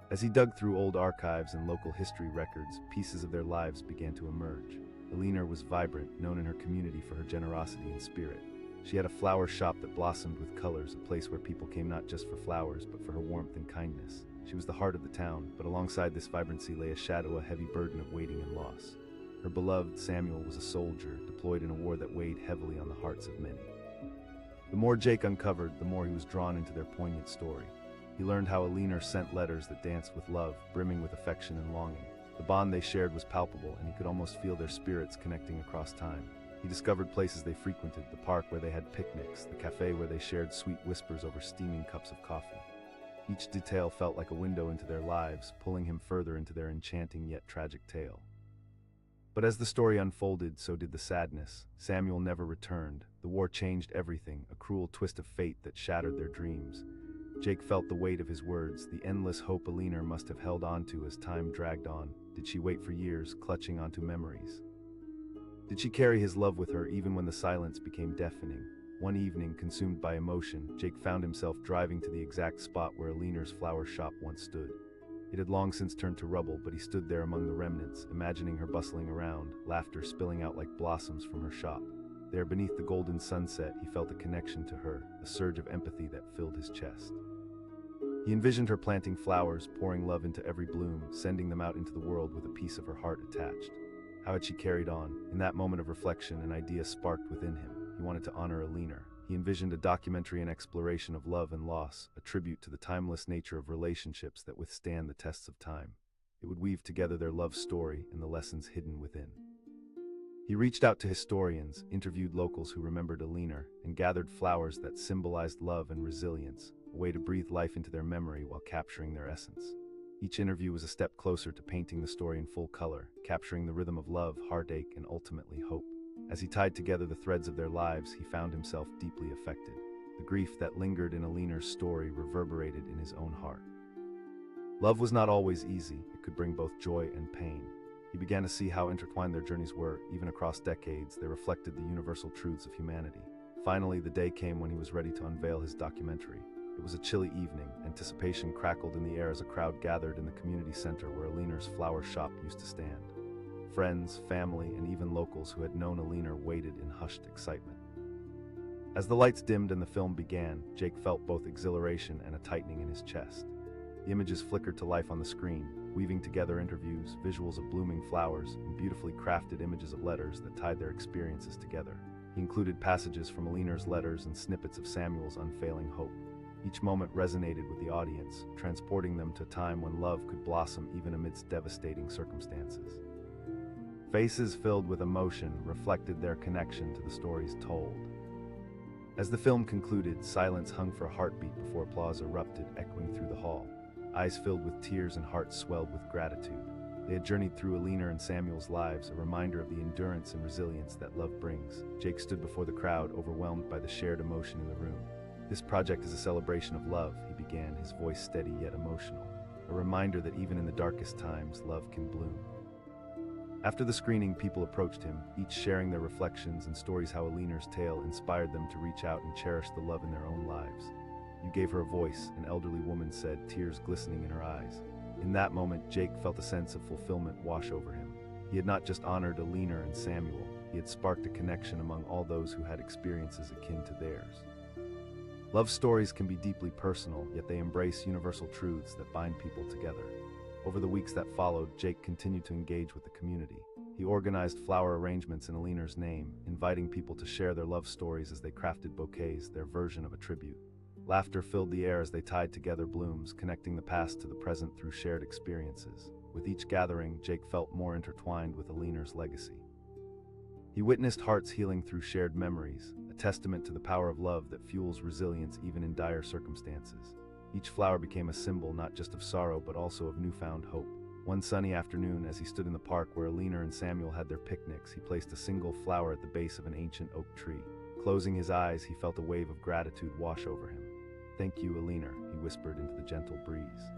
As he dug through old archives and local history records, pieces of their lives began to emerge. Alina was vibrant, known in her community for her generosity and spirit. She had a flower shop that blossomed with colors, a place where people came not just for flowers, but for her warmth and kindness. She was the heart of the town, but alongside this vibrancy lay a shadow, a heavy burden of waiting and loss. Her beloved Samuel was a soldier, deployed in a war that weighed heavily on the hearts of many. The more Jake uncovered, the more he was drawn into their poignant story. He learned how Alina sent letters that danced with love, brimming with affection and longing. The bond they shared was palpable, and he could almost feel their spirits connecting across time. He discovered places they frequented, the park where they had picnics, the cafe where they shared sweet whispers over steaming cups of coffee. Each detail felt like a window into their lives, pulling him further into their enchanting yet tragic tale. But as the story unfolded, so did the sadness. Samuel never returned. The war changed everything, a cruel twist of fate that shattered their dreams. Jake felt the weight of his words, the endless hope Alina must have held onto as time dragged on. Did she wait for years, clutching onto memories? Did she carry his love with her even when the silence became deafening? One evening, consumed by emotion, Jake found himself driving to the exact spot where Alina's flower shop once stood. It had long since turned to rubble, but he stood there among the remnants, imagining her bustling around, laughter spilling out like blossoms from her shop. There, beneath the golden sunset, he felt a connection to her, a surge of empathy that filled his chest. He envisioned her planting flowers, pouring love into every bloom, sending them out into the world with a piece of her heart attached. How had she carried on? In that moment of reflection, an idea sparked within him. He wanted to honor Alina. He envisioned a documentary and exploration of love and loss, a tribute to the timeless nature of relationships that withstand the tests of time. It would weave together their love story and the lessons hidden within. He reached out to historians, interviewed locals who remembered Alina, and gathered flowers that symbolized love and resilience, a way to breathe life into their memory while capturing their essence. Each interview was a step closer to painting the story in full color, capturing the rhythm of love, heartache, and ultimately hope. As he tied together the threads of their lives, he found himself deeply affected. The grief that lingered in Alina's story reverberated in his own heart. Love was not always easy. It could bring both joy and pain. He began to see how intertwined their journeys were. Even across decades, they reflected the universal truths of humanity. Finally, the day came when he was ready to unveil his documentary. It was a chilly evening. Anticipation crackled in the air as a crowd gathered in the community center where Alina's flower shop used to stand. Friends, family, and even locals who had known Alina waited in hushed excitement. As the lights dimmed and the film began, Jake felt both exhilaration and a tightening in his chest. The images flickered to life on the screen, weaving together interviews, visuals of blooming flowers, and beautifully crafted images of letters that tied their experiences together. He included passages from Alina's letters and snippets of Samuel's unfailing hope. Each moment resonated with the audience, transporting them to a time when love could blossom even amidst devastating circumstances. Faces filled with emotion reflected their connection to the stories told. As the film concluded, silence hung for a heartbeat before applause erupted, echoing through the hall. Eyes filled with tears and hearts swelled with gratitude. They had journeyed through Alina and Samuel's lives, a reminder of the endurance and resilience that love brings. Jake stood before the crowd, overwhelmed by the shared emotion in the room. "This project is a celebration of love," he began, his voice steady yet emotional. A reminder that even in the darkest times, love can bloom. After the screening, people approached him, each sharing their reflections and stories how Alina's tale inspired them to reach out and cherish the love in their own lives. "You gave her a voice," an elderly woman said, tears glistening in her eyes. In that moment, Jake felt a sense of fulfillment wash over him. He had not just honored Alina and Samuel, he had sparked a connection among all those who had experiences akin to theirs. Love stories can be deeply personal, yet they embrace universal truths that bind people together. Over the weeks that followed, Jake continued to engage with the community. He organized flower arrangements in Alina's name, inviting people to share their love stories as they crafted bouquets, their version of a tribute. Laughter filled the air as they tied together blooms, connecting the past to the present through shared experiences. With each gathering, Jake felt more intertwined with Alina's legacy. He witnessed hearts healing through shared memories, a testament to the power of love that fuels resilience even in dire circumstances. Each flower became a symbol not just of sorrow but also of newfound hope. One sunny afternoon, as he stood in the park where Alina and Samuel had their picnics, he placed a single flower at the base of an ancient oak tree. Closing his eyes, he felt a wave of gratitude wash over him. "Thank you, Alina," he whispered into the gentle breeze.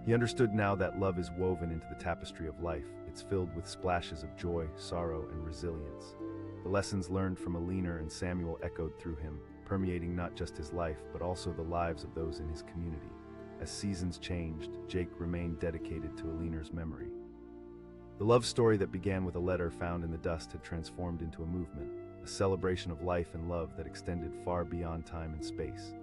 He understood now that love is woven into the tapestry of life. It's filled with splashes of joy, sorrow, and resilience. The lessons learned from Alina and Samuel echoed through him, permeating not just his life, but also the lives of those in his community. As seasons changed, Jake remained dedicated to Alina's memory. The love story that began with a letter found in the dust had transformed into a movement, a celebration of life and love that extended far beyond time and space.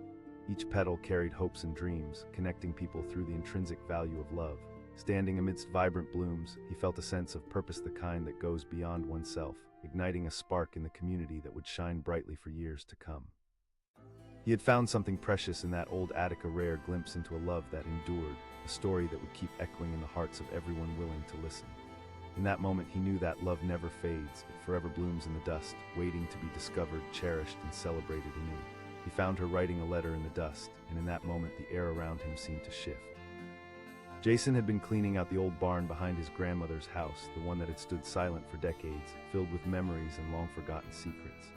Each petal carried hopes and dreams, connecting people through the intrinsic value of love. Standing amidst vibrant blooms, he felt a sense of purpose, the kind that goes beyond oneself, igniting a spark in the community that would shine brightly for years to come. He had found something precious in that old attic, a rare glimpse into a love that endured, a story that would keep echoing in the hearts of everyone willing to listen. In that moment, he knew that love never fades, it forever blooms in the dust, waiting to be discovered, cherished, and celebrated anew. He found her writing a letter in the dust, and in that moment the air around him seemed to shift. Jason had been cleaning out the old barn behind his grandmother's house, the one that had stood silent for decades, filled with memories and long-forgotten secrets.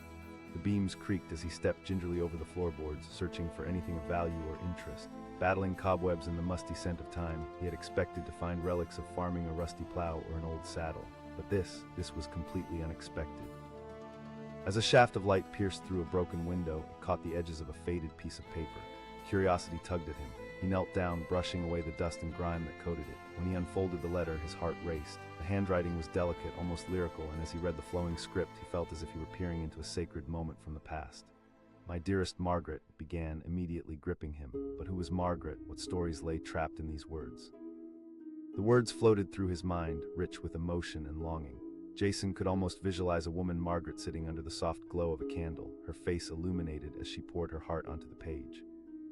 The beams creaked as he stepped gingerly over the floorboards, searching for anything of value or interest. Battling cobwebs and the musty scent of time, he had expected to find relics of farming, a rusty plow, or an old saddle. But this was completely unexpected. As a shaft of light pierced through a broken window, it caught the edges of a faded piece of paper. Curiosity tugged at him. He knelt down, brushing away the dust and grime that coated it. When he unfolded the letter, his heart raced. The handwriting was delicate, almost lyrical, and as he read the flowing script, he felt as if he were peering into a sacred moment from the past. "My dearest Margaret," began, immediately gripping him. But who was Margaret? What stories lay trapped in these words? The words floated through his mind, rich with emotion and longing. Jason could almost visualize a woman, Margaret, sitting under the soft glow of a candle, her face illuminated as she poured her heart onto the page.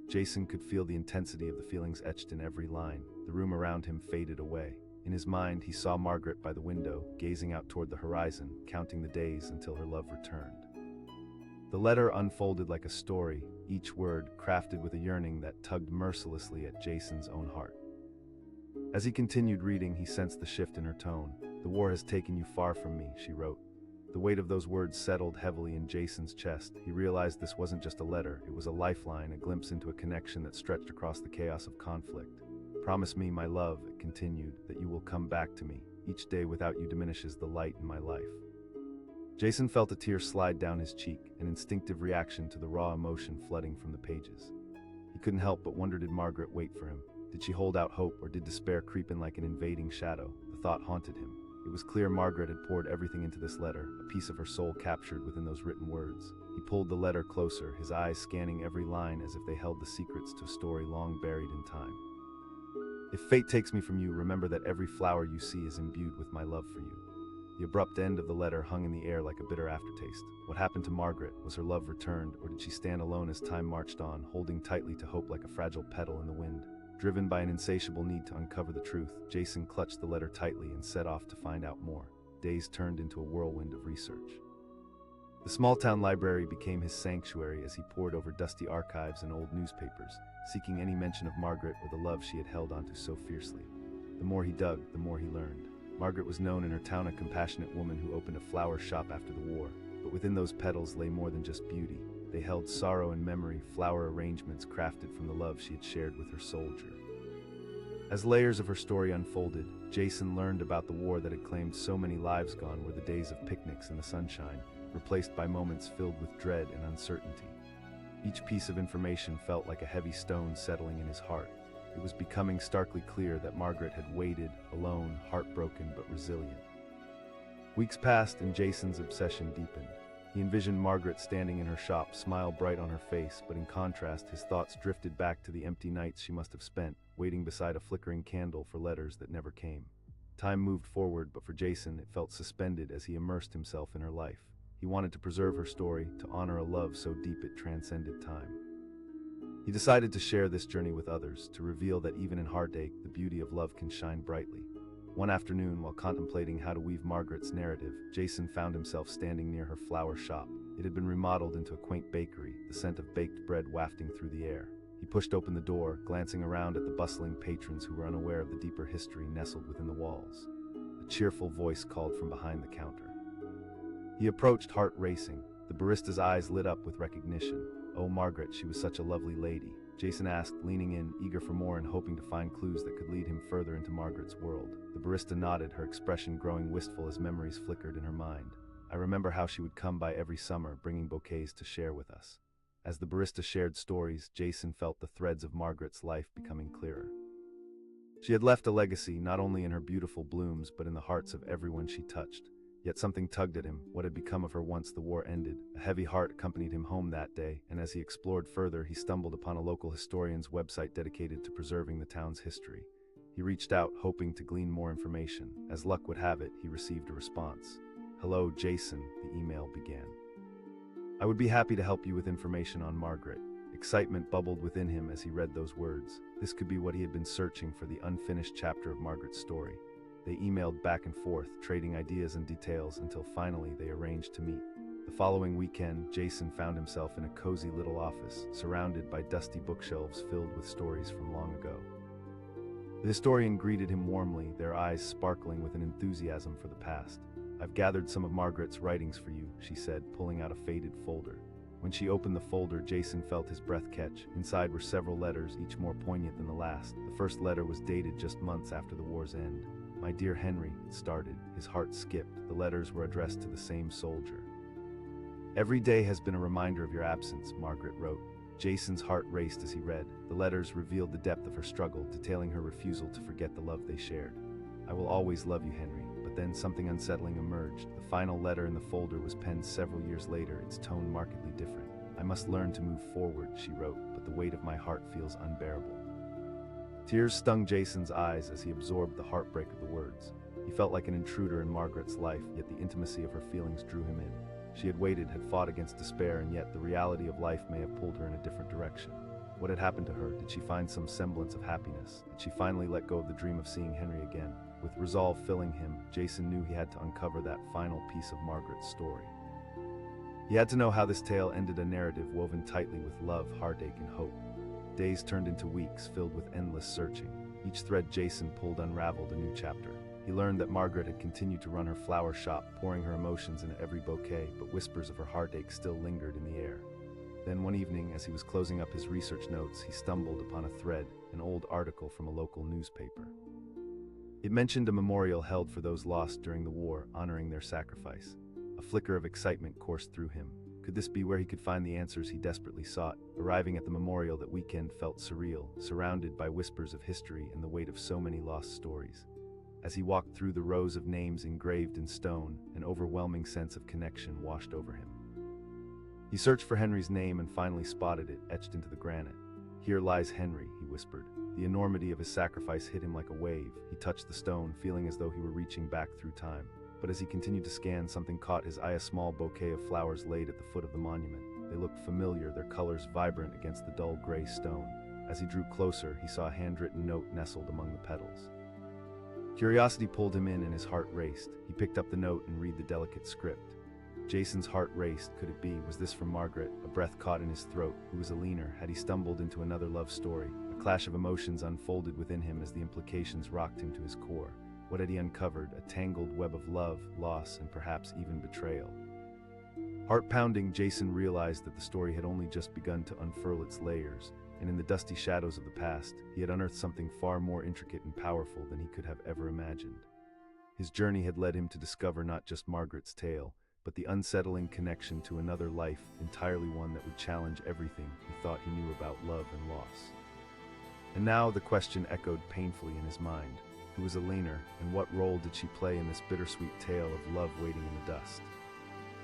Jason could feel the intensity of the feelings etched in every line. The room around him faded away. In his mind, he saw Margaret by the window, gazing out toward the horizon, counting the days until her love returned. The letter unfolded like a story, each word crafted with a yearning that tugged mercilessly at Jason's own heart. As he continued reading, he sensed the shift in her tone. "The war has taken you far from me," she wrote. The weight of those words settled heavily in Jason's chest. He realized this wasn't just a letter, it was a lifeline, a glimpse into a connection that stretched across the chaos of conflict. "Promise me, my love," it continued, "that you will come back to me. Each day without you diminishes the light in my life." Jason felt a tear slide down his cheek, an instinctive reaction to the raw emotion flooding from the pages. He couldn't help but wonder, did Margaret wait for him? Did she hold out hope, or did despair creep in like an invading shadow? The thought haunted him. It was clear Margaret had poured everything into this letter, a piece of her soul captured within those written words. He pulled the letter closer, his eyes scanning every line as if they held the secrets to a story long buried in time. "If fate takes me from you, remember that every flower you see is imbued with my love for you." The abrupt end of the letter hung in the air like a bitter aftertaste. What happened to Margaret? Was her love returned, or did she stand alone as time marched on, holding tightly to hope like a fragile petal in the wind? Driven by an insatiable need to uncover the truth, Jason clutched the letter tightly and set off to find out more. Days turned into a whirlwind of research. The small-town library became his sanctuary as he pored over dusty archives and old newspapers, seeking any mention of Margaret or the love she had held onto so fiercely. The more he dug, the more he learned. Margaret was known in her town a compassionate woman who opened a flower shop after the war, but within those petals lay more than just beauty. They held sorrow and memory, flower arrangements crafted from the love she had shared with her soldier. As layers of her story unfolded, Jason learned about the war that had claimed so many lives. Gone were the days of picnics in the sunshine, replaced by moments filled with dread and uncertainty. Each piece of information felt like a heavy stone settling in his heart. It was becoming starkly clear that Margaret had waited, alone, heartbroken but resilient. Weeks passed and Jason's obsession deepened. He envisioned Margaret standing in her shop, smile bright on her face, but in contrast, his thoughts drifted back to the empty nights she must have spent, waiting beside a flickering candle for letters that never came. Time moved forward, but for Jason, it felt suspended as he immersed himself in her life. He wanted to preserve her story, to honor a love so deep it transcended time. He decided to share this journey with others, to reveal that even in heartache, the beauty of love can shine brightly. One afternoon, while contemplating how to weave Margaret's narrative, Jason found himself standing near her flower shop. It had been remodeled into a quaint bakery, the scent of baked bread wafting through the air. He pushed open the door, glancing around at the bustling patrons who were unaware of the deeper history nestled within the walls. A cheerful voice called from behind the counter. He approached, heart racing. The barista's eyes lit up with recognition. "Oh, Margaret, she was such a lovely lady," Jason asked, leaning in, eager for more and hoping to find clues that could lead him further into Margaret's world. The barista nodded, her expression growing wistful as memories flickered in her mind. "I remember how she would come by every summer, bringing bouquets to share with us." As the barista shared stories, Jason felt the threads of Margaret's life becoming clearer. She had left a legacy, not only in her beautiful blooms, but in the hearts of everyone she touched. Yet something tugged at him. What had become of her once the war ended? A heavy heart accompanied him home that day, and as he explored further, he stumbled upon a local historian's website dedicated to preserving the town's history. He reached out, hoping to glean more information. As luck would have it, he received a response. "Hello, Jason," the email began. "I would be happy to help you with information on Margaret." Excitement bubbled within him as he read those words. This could be what he had been searching for, the unfinished chapter of Margaret's story. They emailed back and forth, trading ideas and details until finally they arranged to meet. The following weekend, Jason found himself in a cozy little office, surrounded by dusty bookshelves filled with stories from long ago. The historian greeted him warmly, their eyes sparkling with an enthusiasm for the past. "I've gathered some of Margaret's writings for you," she said, pulling out a faded folder. When she opened the folder, Jason felt his breath catch. Inside were several letters, each more poignant than the last. The first letter was dated just months after the war's end. "My dear Henry," it started. His heart skipped. The letters were addressed to the same soldier. "Every day has been a reminder of your absence," Margaret wrote. Jason's heart raced as he read. The letters revealed the depth of her struggle, detailing her refusal to forget the love they shared. "I will always love you, Henry." But then something unsettling emerged. The final letter in the folder was penned several years later, its tone markedly different. "I must learn to move forward," she wrote, "but the weight of my heart feels unbearable." Tears stung Jason's eyes as he absorbed the heartbreak of the words. He felt like an intruder in Margaret's life, yet the intimacy of her feelings drew him in. She had waited, had fought against despair, and yet the reality of life may have pulled her in a different direction. What had happened to her? Did she find some semblance of happiness? Did she finally let go of the dream of seeing Henry again? With resolve filling him, Jason knew he had to uncover that final piece of Margaret's story. He had to know how this tale ended, a narrative woven tightly with love, heartache, and hope. Days turned into weeks, filled with endless searching. Each thread Jason pulled unraveled a new chapter. He learned that Margaret had continued to run her flower shop, pouring her emotions into every bouquet, but whispers of her heartache still lingered in the air. Then one evening, as he was closing up his research notes, he stumbled upon a thread, an old article from a local newspaper. It mentioned a memorial held for those lost during the war, honoring their sacrifice. A flicker of excitement coursed through him. Could this be where he could find the answers he desperately sought? Arriving at the memorial that weekend felt surreal, surrounded by whispers of history and the weight of so many lost stories. As he walked through the rows of names engraved in stone, an overwhelming sense of connection washed over him. He searched for Henry's name and finally spotted it, etched into the granite. "Here lies Henry," he whispered. The enormity of his sacrifice hit him like a wave. He touched the stone, feeling as though he were reaching back through time. But as he continued to scan, something caught his eye, a small bouquet of flowers laid at the foot of the monument. They looked familiar, their colors vibrant against the dull gray stone. As he drew closer, he saw a handwritten note nestled among the petals. Curiosity pulled him in and his heart raced. He picked up the note and read the delicate script. Jason's heart raced. Could it be? Was this from Margaret? A breath caught in his throat. Who was Alina? Had he stumbled into another love story? A clash of emotions unfolded within him as the implications rocked him to his core. What had he uncovered? A tangled web of love, loss, and perhaps even betrayal. Heart-pounding, Jason realized that the story had only just begun to unfurl its layers, and in the dusty shadows of the past, he had unearthed something far more intricate and powerful than he could have ever imagined. His journey had led him to discover not just Margaret's tale, but the unsettling connection to another life, entirely one that would challenge everything he thought he knew about love and loss. And now the question echoed painfully in his mind. Who was Eleanor, and what role did she play in this bittersweet tale of love waiting in the dust?